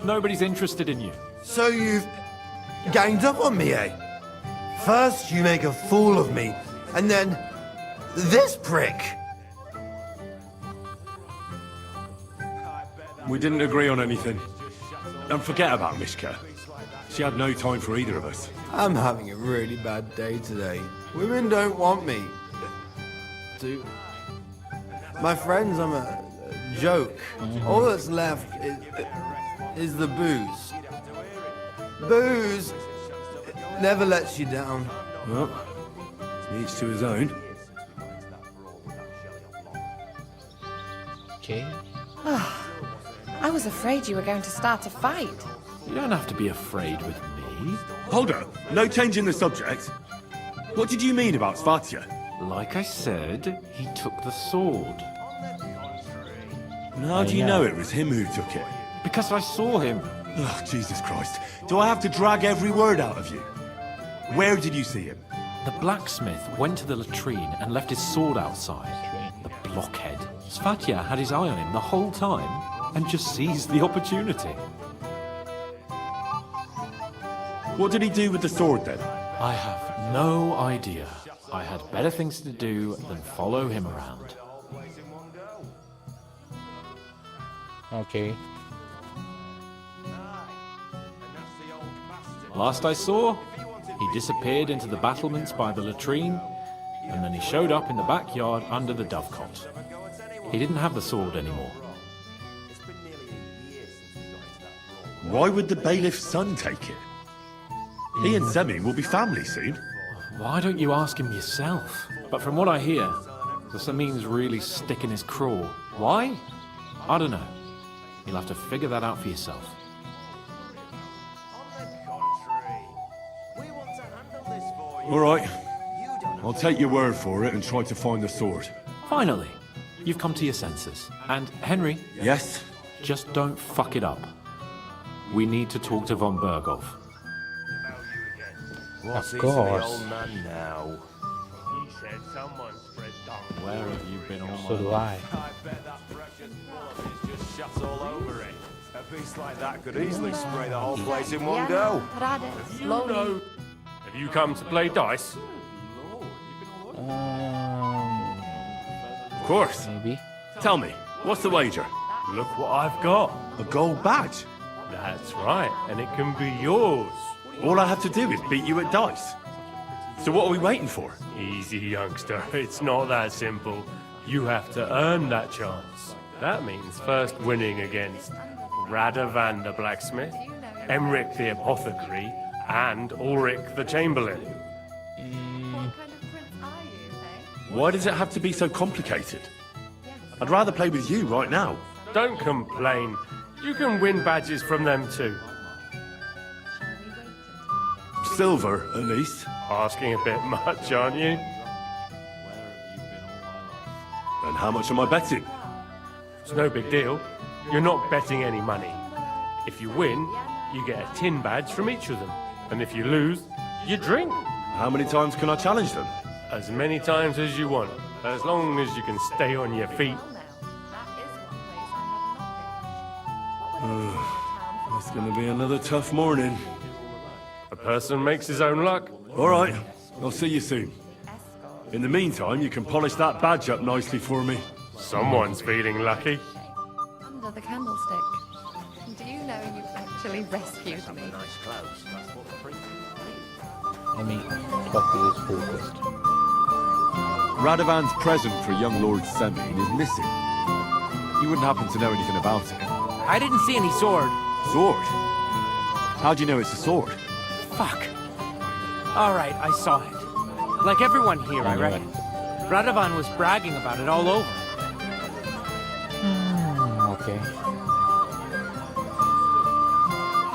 Nobody's interested in you. So you've ganged up on me, eh? First you make a fool of me, and then this prick. We didn't agree on anything. And forget about Mishka. She had no time for either of us. I'm having a really bad day today. Women don't want me. My friends, I'm a joke. All that's left is the booze. Booze never lets you down. Well, each to his own. Okay. I was afraid you were going to start a fight. You don't have to be afraid with me. Hold up. No change in the subject. What did you mean about Svatya? Like I said, he took the sword. And how do you know it was him who took it? Because I saw him. Oh, Jesus Christ. Do I have to drag every word out of you? Where did you see him? The blacksmith went to the latrine and left his sword outside. The blockhead. Svatya had his eye on him the whole time and just seized the opportunity. What did he do with the sword then? I have no idea. I had better things to do than follow him around. Okay. Last I saw, he disappeared into the battlements by the latrine, and then he showed up in the backyard under the dovecot. He didn't have the sword anymore. Why would the bailiff's son take it? He and Semine will be family soon. Why don't you ask him yourself? But from what I hear, the Semine's really sticking his craw. Why? I don't know. You'll have to figure that out for yourself. All right. I'll take your word for it and try to find the sword. Finally, you've come to your senses. And Henry? Yes? Just don't fuck it up. We need to talk to von Berghoff. What's Of he to the course. old man now? He said someone spread down. Where have you been all So my do life? I. I bet that precious blood is just shot all over it. A beast like that could easily spray the whole place in one go. Slowly. Have you come to play dice? Of course. Maybe. Tell me, what's the wager? Look what I've got. A gold badge? That's right, and it can be yours. All I have to do is beat you at dice. So what are we waiting for? Easy, youngster. It's not that simple. You have to earn that chance. That means first winning against Radovan the blacksmith, Emric the apothecary, and Ulrich the chamberlain. Why does it have to be so complicated? I'd rather play with you right now. Don't complain. You can win badges from them too. Silver, at least. Asking a bit much, aren't you? And how much am I betting? It's no big deal. You're not betting any money. If you win, you get a tin badge from each of them. And if you lose, you drink. How many times can I challenge them? As many times as you want, as long as you can stay on your feet. It's gonna be another tough morning. A person makes his own luck. All right, I'll see you soon. In the meantime, you can polish that badge up nicely for me. Someone's feeling lucky. Under the candlestick. Do you know you actually rescued me? Nice clothes. Let me talk to this focused. Radovan's present for young Lord Semine is missing. You wouldn't happen to know anything about it? I didn't see any sword. Sword? How do you know it's a sword? Fuck. All right, I saw it. Like everyone here, I reckon. Radovan was bragging about it all over. Okay.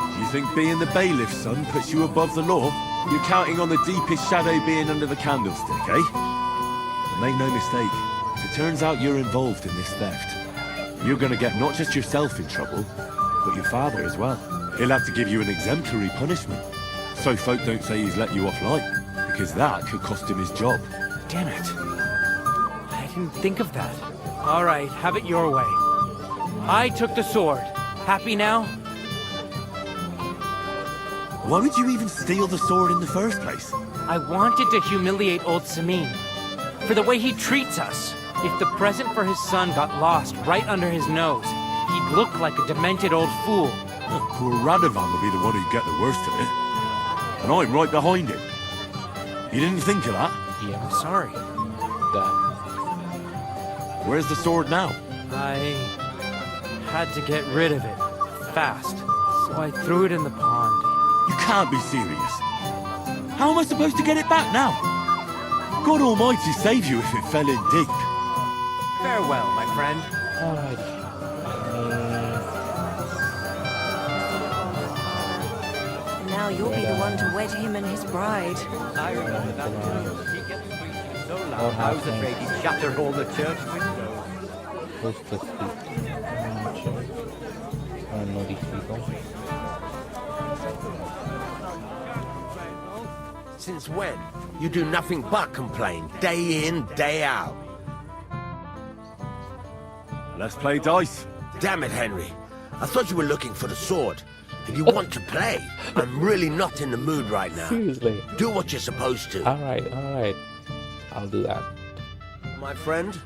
Do you think being the bailiff's son puts you above the law? You're counting on the deepest shadow being under the candlestick, eh? But make no mistake, if it turns out you're involved in this theft, you're gonna get not just yourself in trouble, but your father as well. He'll have to give you an exemplary punishment, so folk don't say he's let you off light, because that could cost him his job. Damn it. I didn't think of that. All right, have it your way. I took the sword. Happy now? Why would you even steal the sword in the first place? I wanted to humiliate old Semine. For the way he treats us. If the present for his son got lost right under his nose, he'd look like a demented old fool. Poor Radovan will be the one who'd get the worst of it. And I'm right behind him. You didn't think of that? Yeah, I'm sorry. Where's the sword now? I had to get rid of it. Fast. So I threw it in the pond. You can't be serious. How am I supposed to get it back now? God Almighty save you if it fell in deep. Farewell, my friend. Alrighty. Now you'll be the one to wed him and his bride. I remember that too. He kept screaming so loud, I was afraid he'd shatter all the church windows. Who's the speak? I don't know these people. Since when? You do nothing but complain, day in, day out. Let's play dice. Damn it, Henry. I thought you were looking for the sword. And you want to play. I'm really not in the mood right now. Seriously. Do what you're supposed to. Alright. I'll do that. My friend?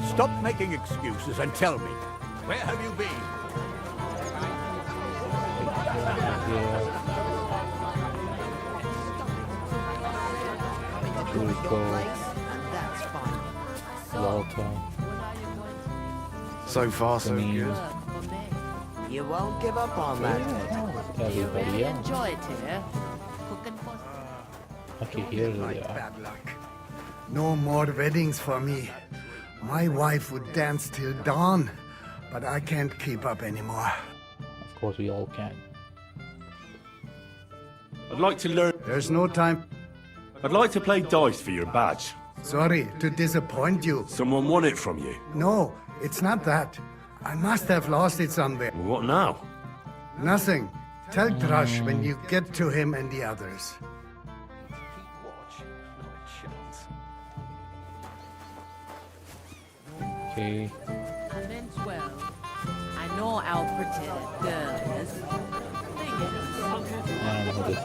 Stop making excuses and tell me. Where have you been? Welcome. So far, so good. You won't give up on that. Everybody else. Enjoy it here. Cooking for... Okay, here they are. Bad luck. No more weddings for me. My wife would dance till dawn, but I can't keep up anymore. Of course, we all can. I'd like to learn. There's no time. I'd like to play dice for your badge. Sorry to disappoint you. Someone won it from you. No, it's not that. I must have lost it somewhere. What now? Nothing. Tell Thrush when you get to him and the others. Okay. And then 12. I know how pretty that girl is. I don't know who this is.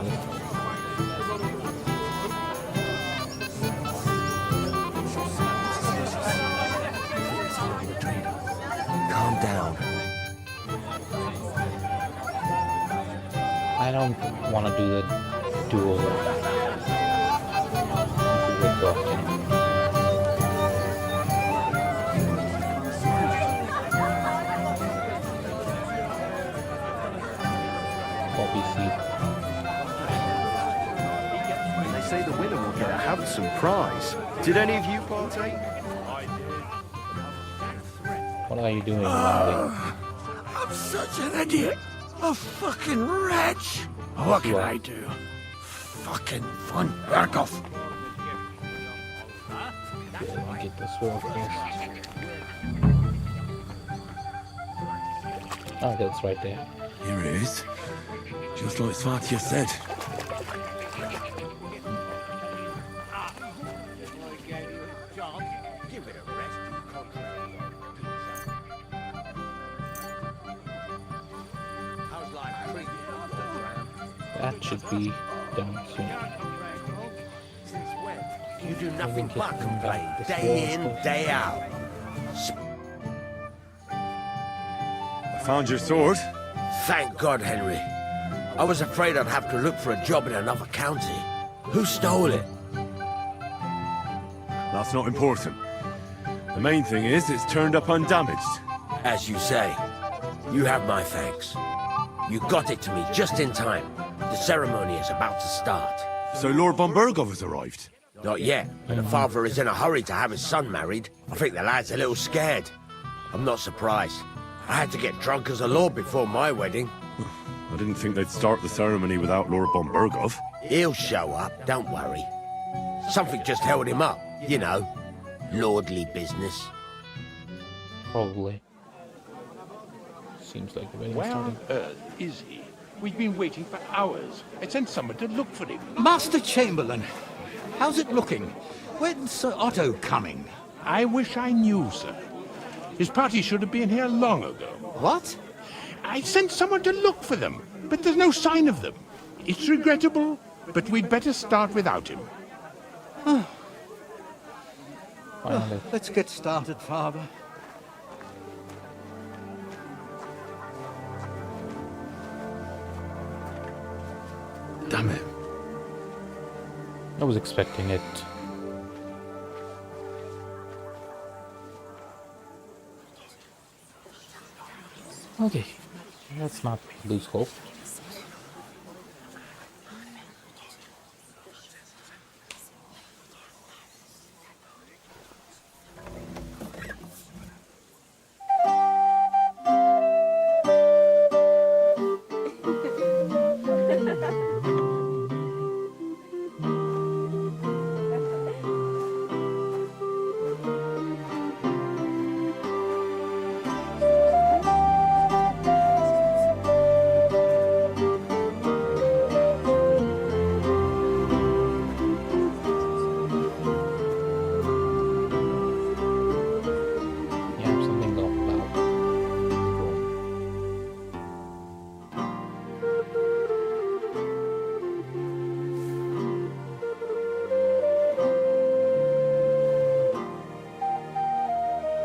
Calm down. I don't want to do the duel. This is exhausting. Poppy seed. They say the winner will get a handsome prize. Did any of you partake? What are you doing, Molly? I'm such an idiot. A fucking wretch. What can I do? Fucking fun. Back off. Okay, let me get the sword first. Oh, that's right there. Here it is. Just like Svatia said. That should be done soon. You do nothing but complain, day in, day out. I found your sword. Thank God, Henry. I was afraid I'd have to look for a job in another county. Who stole it? That's not important. The main thing is it's turned up undamaged. As you say, you have my thanks. You got it to me just in time. The ceremony is about to start. So Lord von Burgov has arrived? Not yet, but the father is in a hurry to have his son married. I think the lad's a little scared. I'm not surprised. I had to get drunk as a lord before my wedding. I didn't think they'd start the ceremony without Lord von Burgov. He'll show up, don't worry. Something just held him up, you know. Lordly business. Probably. Seems like the wedding Where started. on earth is he? We've been waiting for hours. I sent someone to look for him. Master Chamberlain, how's it looking? When's Sir Otto coming? I wish I knew, sir. His party should have been here long ago. What? I sent someone to look for them, but there's no sign of them. It's regrettable, but we'd better start without him. Let's get started, Father. Damn it. I was expecting it. Okay, let's not lose hope.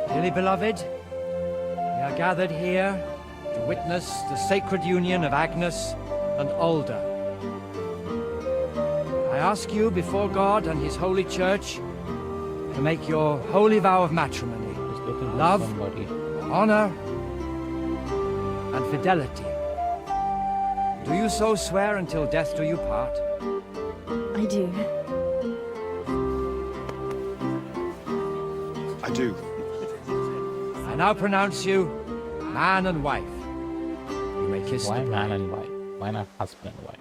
Dearly beloved, we are gathered here to witness the sacred union of Agnes and Alda. I ask you before God and His holy church to make your holy vow of matrimony, love, honor, and fidelity. Do you so swear until death do you part? I do. I do. I now pronounce you man and wife. You may kiss Why the bride. man and wife? Why not husband and wife?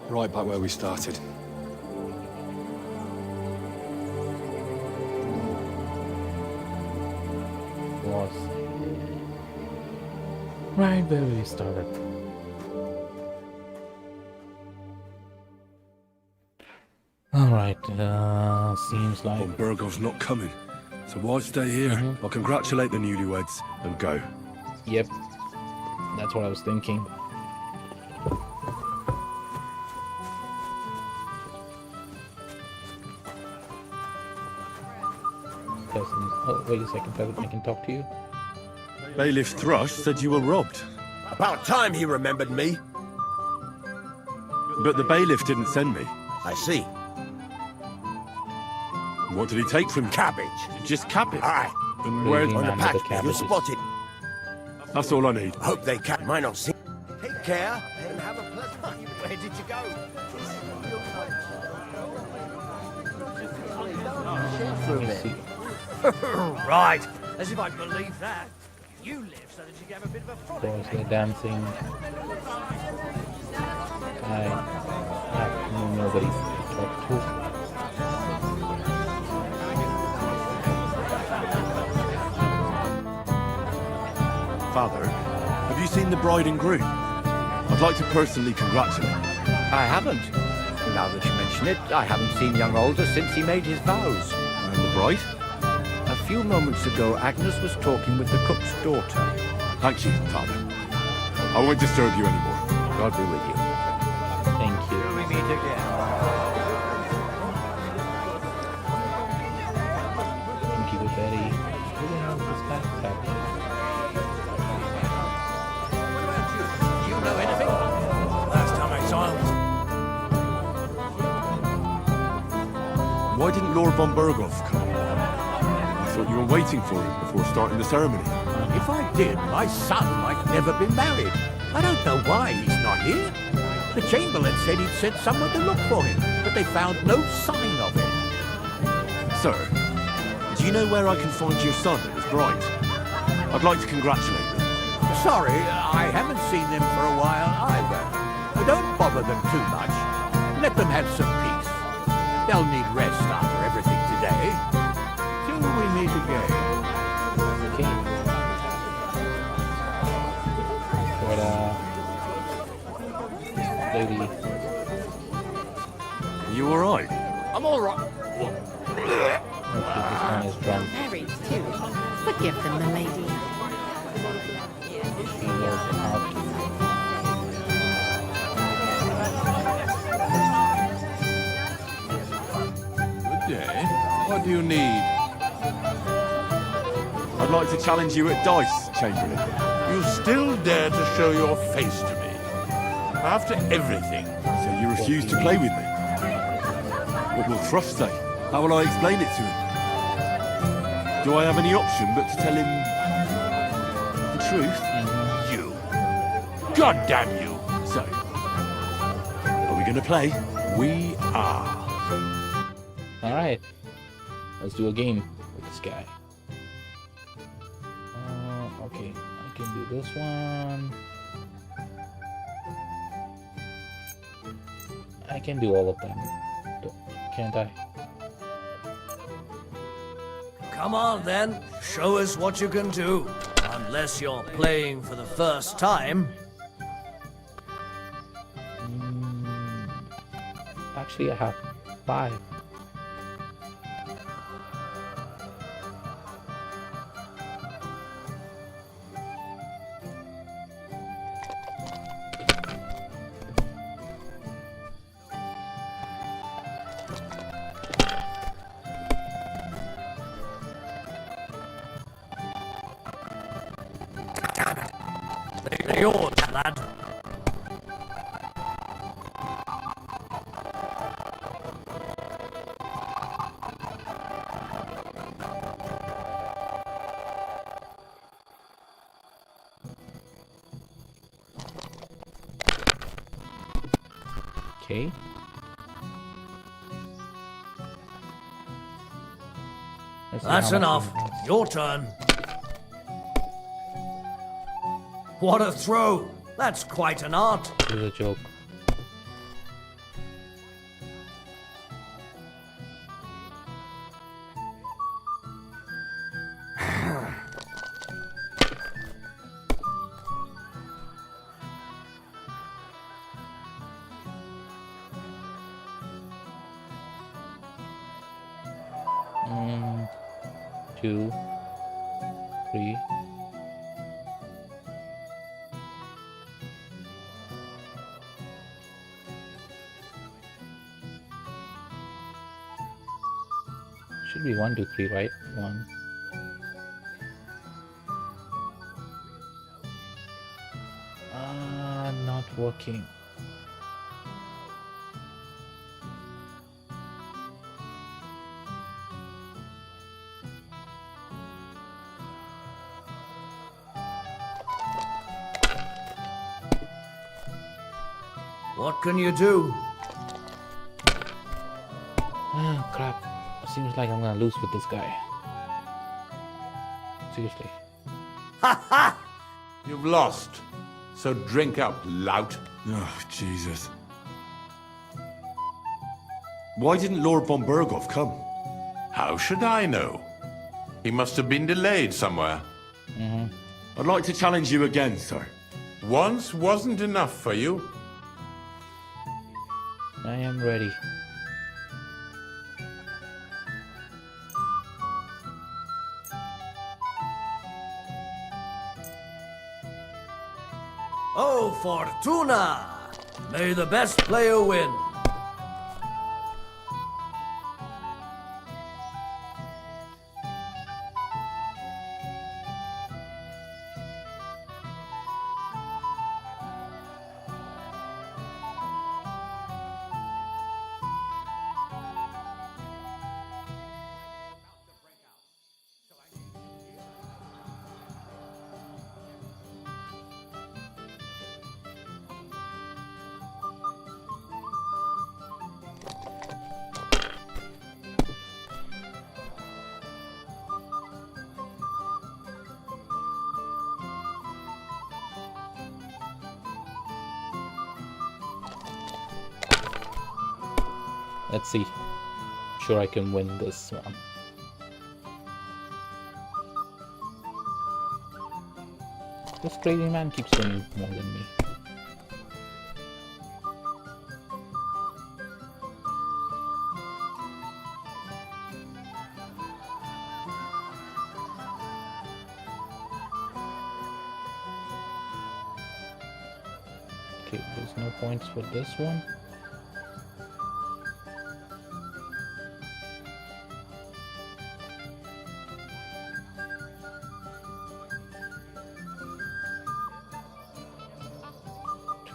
Right back where we started. Was right where we started. All right. Seems like Von Burgov's not coming. So why stay here? I'll congratulate the newlyweds and go. Yep, that's what I was thinking. Oh, wait a second, Peasant, I can talk to you. Bailiff Thrush said you were robbed. About time he remembered me. But the bailiff didn't send me. I see. What did he take from you? Cabbage. Just cabbage? Aye. And where's on the man with pack? the You're cabbages. spotted. That's all I need. Hope they catch mine on scene. Take care and have a pleasant time. Where did you go? For a bit. Right, as if I believe that. You live so that you can have a bit of a Of frolic. course, they're dancing. I have nobody to talk to. Father, have you seen the bride and groom? I'd like to personally congratulate them. I haven't. Now that you mention it, I haven't seen young Alder since he made his vows. And the bride? A few moments ago, Agnes was talking with the cook's daughter. Thank you, Father. I won't disturb you anymore. God be with you. Thank you. Till we meet again. Thank you, Betty. Who the hell is this guy? You know anything? Last time I saw him. Why didn't Lord von Berghoff come? I thought you were waiting for him before starting the ceremony. If I did, my son might never be married. I don't know why he's not here. The Chamberlain said he'd sent someone to look for him, but they found no sign of him. Sir, do you know where I can find your son and his bride? I'd like to congratulate them. Sorry, I haven't seen them for a while either. But don't bother them too much. Let them have some peace. They'll need rest after everything today. Till we meet again. Okay. What lady? Are you alright? I'm all right. Okay, this one is drunk. Married too. Forgive them, the lady. She goes out. Good day. What do you need? I'd like to challenge you at dice, Chamberlain. You still dare to show your face to me? After everything. So you refuse to play with me? What will Thrush say? How will I explain it to him? Do I have any option but to tell him the truth? You. God damn you. So, are we going to play? We are. Alright. Let's do a game with this guy. Okay, I can do this one. I can do all of them, can't I? Come on then, show us what you can do. Unless you're playing for the first time. Actually, I have 5. They're yours, lad. Okay. That's enough. Your turn. What a throw! That's quite an art. This is a joke. Two, 3. Should be 1, 2, 3, right? 1. Not working. What can you do? Oh crap. Seems like I'm gonna lose with this guy. Seriously. Ha ha! You've lost. So drink up, lout. Oh, Jesus. Why didn't Lord von Berghoff come? How should I know? He must have been delayed somewhere. I'd like to challenge you again, sir. Once wasn't enough for you. I am ready. Oh, Fortuna! May the best player win. Let's see. Sure, I can win this one. This crazy man keeps winning more than me. Okay, there's no points for this one.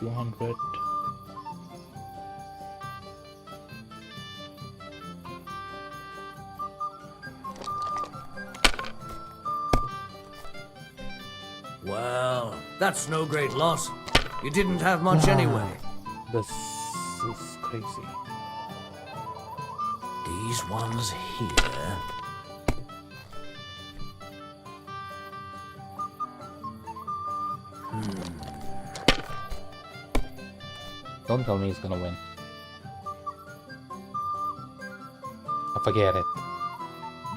$200. Well, that's no great loss. You didn't have much anyway. This is crazy. These ones here. Don't tell me he's gonna win. I forget it.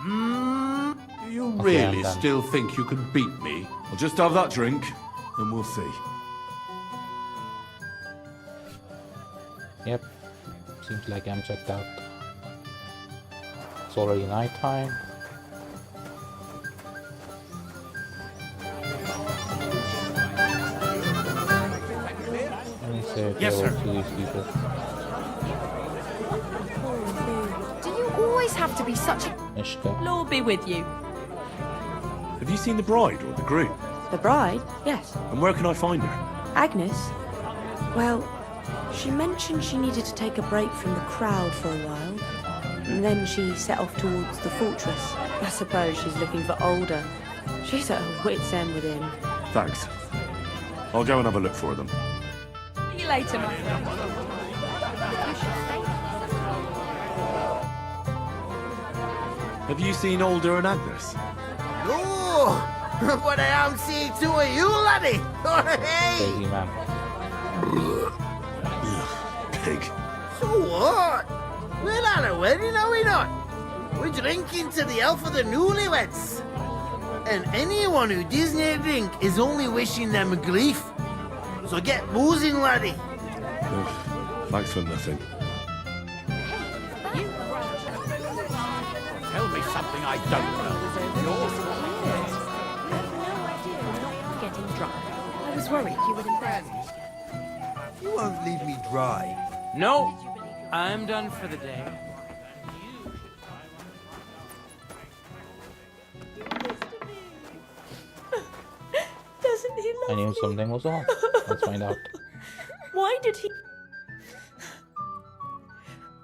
Do you Okay, really I'm done. still think you can beat me? I'll just have that drink, and we'll see. Yep. Seems like I'm checked out. It's already night time. Let me say Yes, sir. to these people. Do you always have to be such a... Mishka. Lord be with you. Have you seen the bride or the groom? The bride? Yes. And where can I find her? Agnes? Well, she mentioned she needed to take a break from the crowd for a while. And then she set off towards the fortress. I suppose she's looking for Older. She's at her wit's end with him. Thanks. I'll go and have a look for them. See you later, my friend. Have you seen Older and Agnes? No! But I am seeing two of you, laddie! Hey! Crazy man. Pig. So what? We're at a wedding, are we not? We're drinking to the health of the newlyweds. And anyone who doesn't drink is only wishing them grief. So get boozing, laddie. Ugh, thanks for nothing. Tell me something I don't know. Getting drunk. I was worried you would embarrass me. You won't leave me dry. No, I'm done for the day. Doesn't he love I knew me? something was off. Let's find out. Why did he...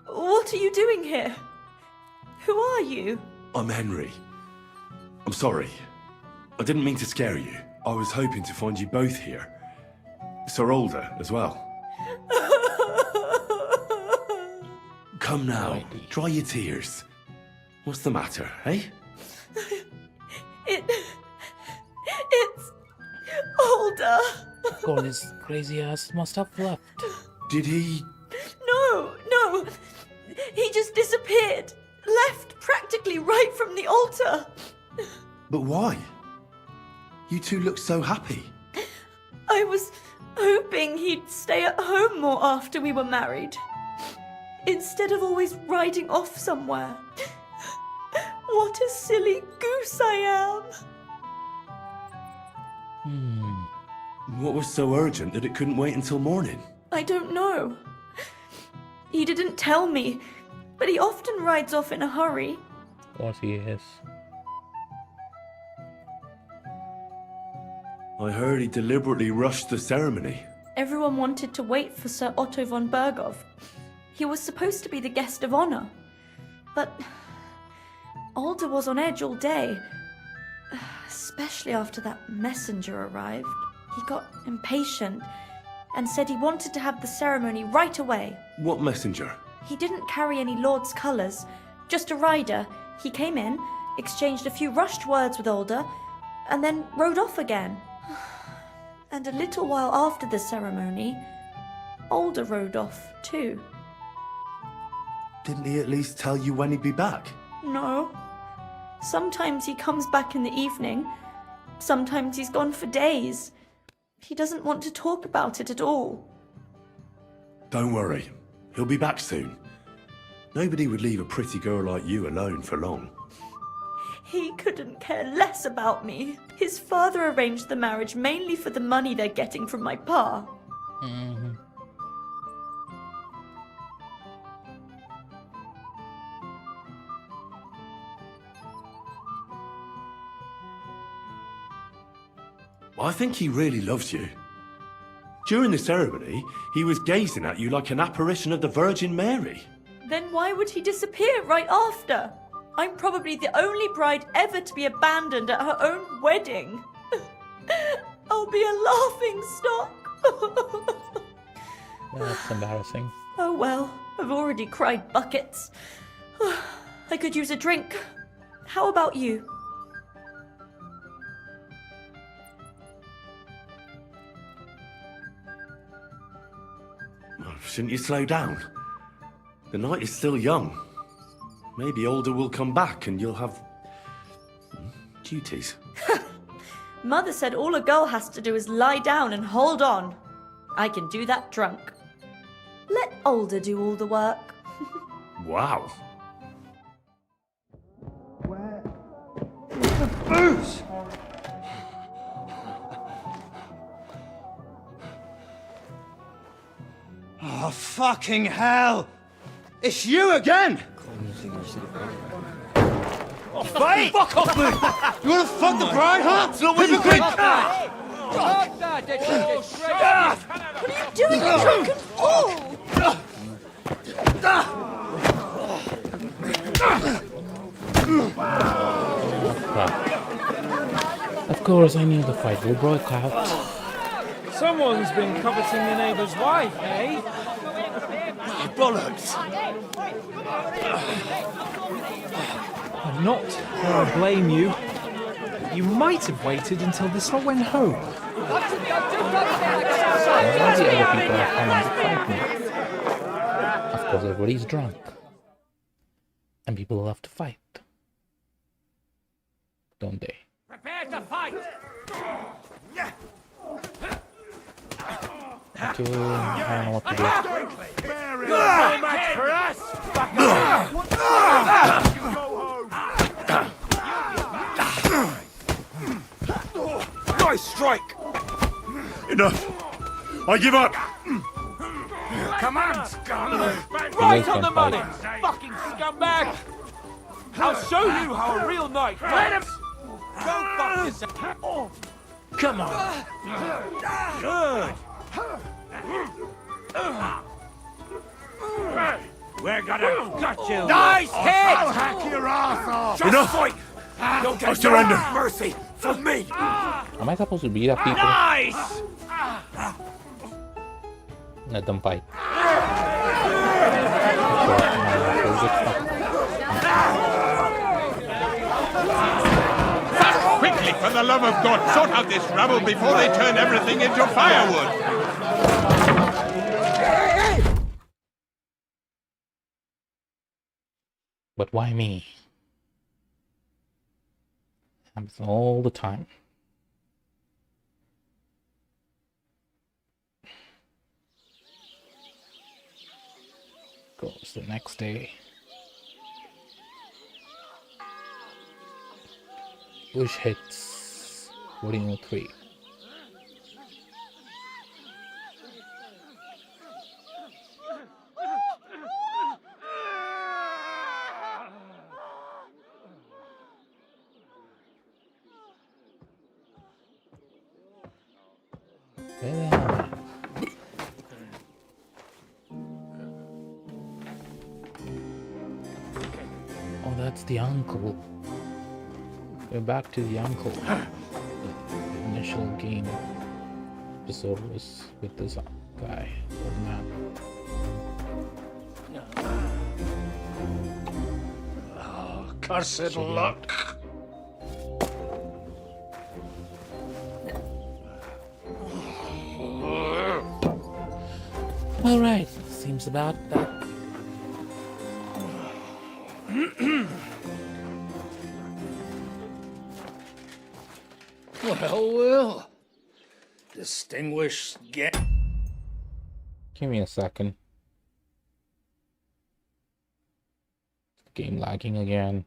What are you doing here? Who are you? I'm Henry. I'm sorry. I didn't mean to scare you. I was hoping to find you both here. Sir Older as well. Come now, dry your tears. What's the matter, eh? It's older. Of course, his crazy ass must have left. Did he... No. He just disappeared. Left practically right from the altar. But why? You two look so happy. I was hoping he'd stay at home more after we were married. Instead of always riding off somewhere. What a silly goose I am. What was so urgent that it couldn't wait until morning? I don't know. He didn't tell me, but he often rides off in a hurry. Of course he is. I heard he deliberately rushed the ceremony. Everyone wanted to wait for Sir Otto von Berghoff. He was supposed to be the guest of honor. But Alder was on edge all day. Especially after that messenger arrived. He got impatient and said he wanted to have the ceremony right away. What messenger? He didn't carry any lord's colours, just a rider. He came in, exchanged a few rushed words with Alder, and then rode off again. And a little while after the ceremony, Alder rode off too. Didn't he at least tell you when he'd be back? No. Sometimes he comes back in the evening. Sometimes he's gone for days. He doesn't want to talk about it at all. Don't worry. He'll be back soon. Nobody would leave a pretty girl like you alone for long. He couldn't care less about me. His father arranged the marriage mainly for the money they're getting from my pa. I think he really loves you. During the ceremony, he was gazing at you like an apparition of the Virgin Mary. Then why would he disappear right after? I'm probably the only bride ever to be abandoned at her own wedding. I'll be a laughing stock. That's embarrassing. Oh well, I've already cried buckets. I could use a drink. How about you? Shouldn't you slow down? The night is still young. Maybe Alder will come back and you'll have... duties. Mother said all a girl has to do is lie down and hold on. I can do that drunk. Let Alder do all the work. Wow. The booze! Oh, fucking hell! It's you again! Oh, fight! Fuck off, mate! You wanna fuck the bride, huh? It's not what you think! What are you doing, you drunken fool? Of course, I knew the fight will break out. Someone's been coveting the neighbor's wife, eh? Bollocks! I'm not where I blame you. You might have waited until this all went home. Why the other people are coming to fight me? Of course, everybody's drunk. And people love to fight. Don't they? Prepare to fight! Okay, I don't know what to do. No match for us! Nice strike! Enough! I give up! Come on, scum! Right on the money! Fucking scumbag! I'll show you how a real knight fights! Go fuck yourself! Come on! Good! We're gonna gut you! Nice hit! I'll hack your ass off! Just Enough! fight! Don't get I surrender! no mercy from me! Am I supposed to beat up people? Nice! Let them fight. Quickly! For the love of God, sort out this rabble before they turn everything into firewood! But why me? Happens all the time. Goes the next day. Bush hits 1403. Oh, that's the uncle. We're back to the uncle. The initial game episode was with this guy, old man. Oh, cursed luck. All right, seems about that. Well. Distinguished guest. Give me a second. Game lagging again.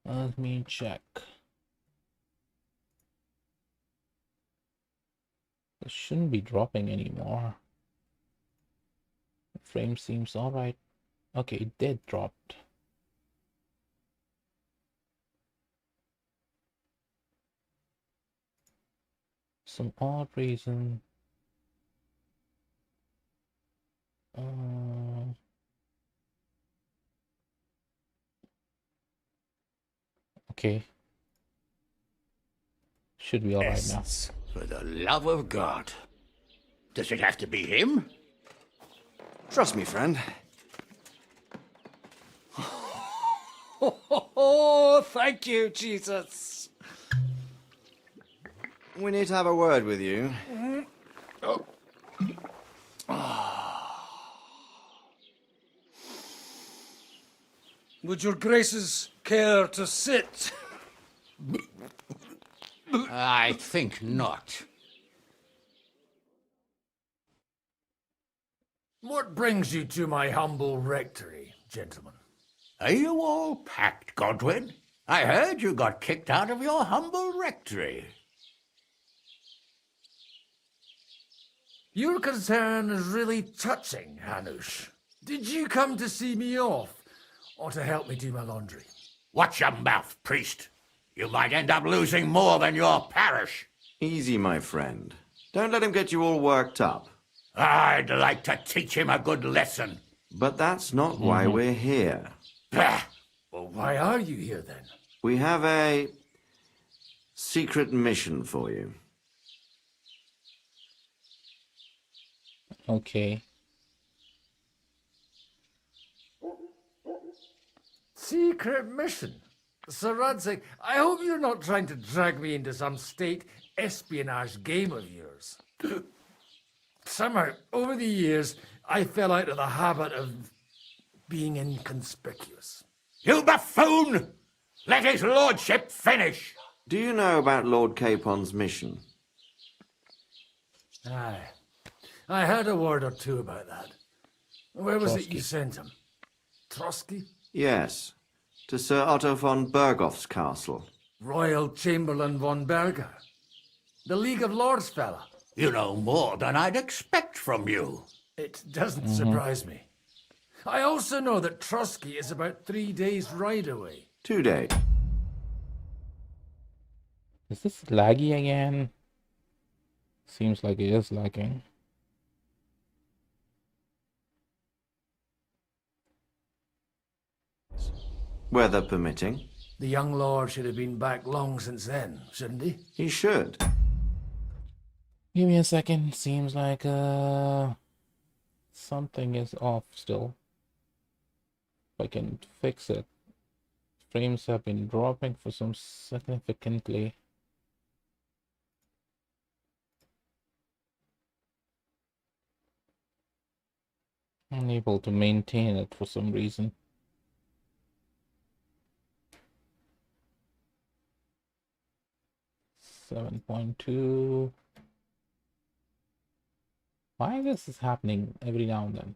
Let me check. This shouldn't be dropping anymore. The frame seems alright. Okay, it did dropped. Some odd reason. Okay. Should be alright now. For the love of God. Does it have to be him? Trust me, friend. Oh, thank you, Jesus. We need to have a word with you. Oh. Would your graces care to sit? I think not. What brings you to my humble rectory, gentlemen? Are you all packed, Godwin? I heard you got kicked out of your humble rectory. Your concern is really touching, Hanush. Did you come to see me off, or to help me do my laundry? Watch your mouth, priest. You might end up losing more than your parish. Easy, my friend. Don't let him get you all worked up. I'd like to teach him a good lesson. But that's not why we're here. Bah! Well, why are you here, then? We have a secret mission for you. Okay. Secret mission? Sir Radzig, I hope you're not trying to drag me into some state espionage game of yours. Somehow, over the years, I fell out of the habit of being inconspicuous. You buffoon! Let his lordship finish! Do you know about Lord Capon's mission? Aye. I heard a word or two about that. Where was it you sent him? Trotsky? Yes, to Sir Otto von Bergoff's castle. Royal Chamberlain von Berger. The League of Lords fella. You know more than I'd expect from you. It doesn't surprise me. I also know that Trotsky is about 3 days' ride away. 2 days. Is this laggy again? Seems like it is lagging. Weather permitting. The young lord should have been back long since then, shouldn't he? He should. Give me a second. Seems like Something is off still. If I can fix it. Frames have been dropping for some significantly. Unable to maintain it for some reason. .2. Why this is happening every now and then?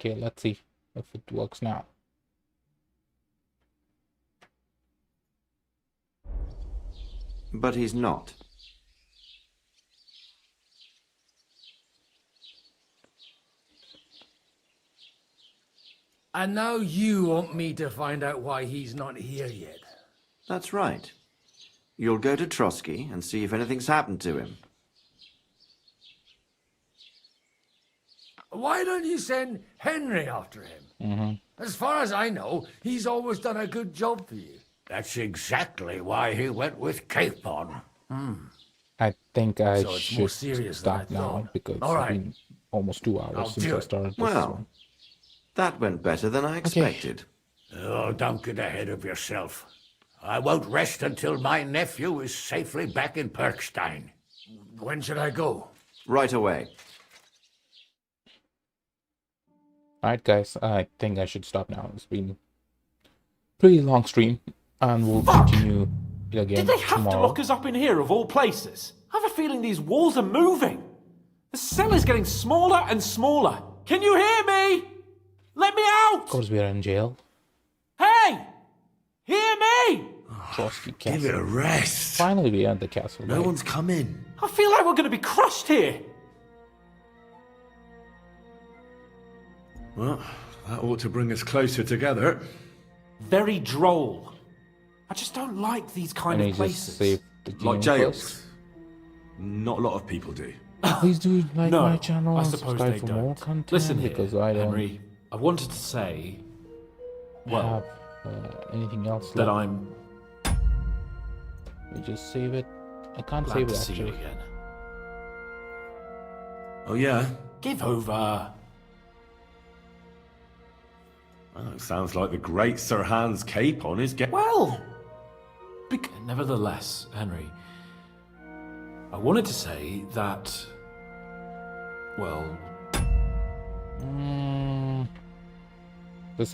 Okay, let's see if it works now. But he's not. And now you want me to find out why he's not here yet. That's right. You'll go to Trotsky and see if anything's happened to him. Why don't you send Henry after him? As far as I know, he's always done a good job for you. That's exactly why he went with Capon. I think I So it's more should serious than I stop now thought. because All it's right. been almost 2 hours I'll since do I it. started this Well, one. that went better than I expected. Oh, don't get ahead of yourself. I won't rest until my nephew is safely back in Perkstein. When should I go? Right away. Alright guys, I think I should stop now. It's been a pretty long stream and we'll continue it again Did they have tomorrow. to lock us up in here of all places? I have a feeling these walls are moving. The cell is getting smaller and smaller. Can you hear me? Let me out! Of course we are in jail. Hey! Hear me! Trotsky Castle. Give it a rest. Finally we are at the castle. No right? one's come in. I feel like we're going to be crushed here. Well, that ought to bring us closer together. Very droll. I just don't like these kind And of he just places. saved the Like game jails. first. Not a lot of people do. Please do like No, my channel I and suppose subscribe they for don't. more content Listen here, because I don't Henry. I wanted to say, well, have anything else that left. I'm We just save it. I can't glad save to it see you actually. again. Oh, yeah? Give over. Well, it sounds like the great Sir Hans Capon is getting... Well, nevertheless, Henry, I wanted to say that, well...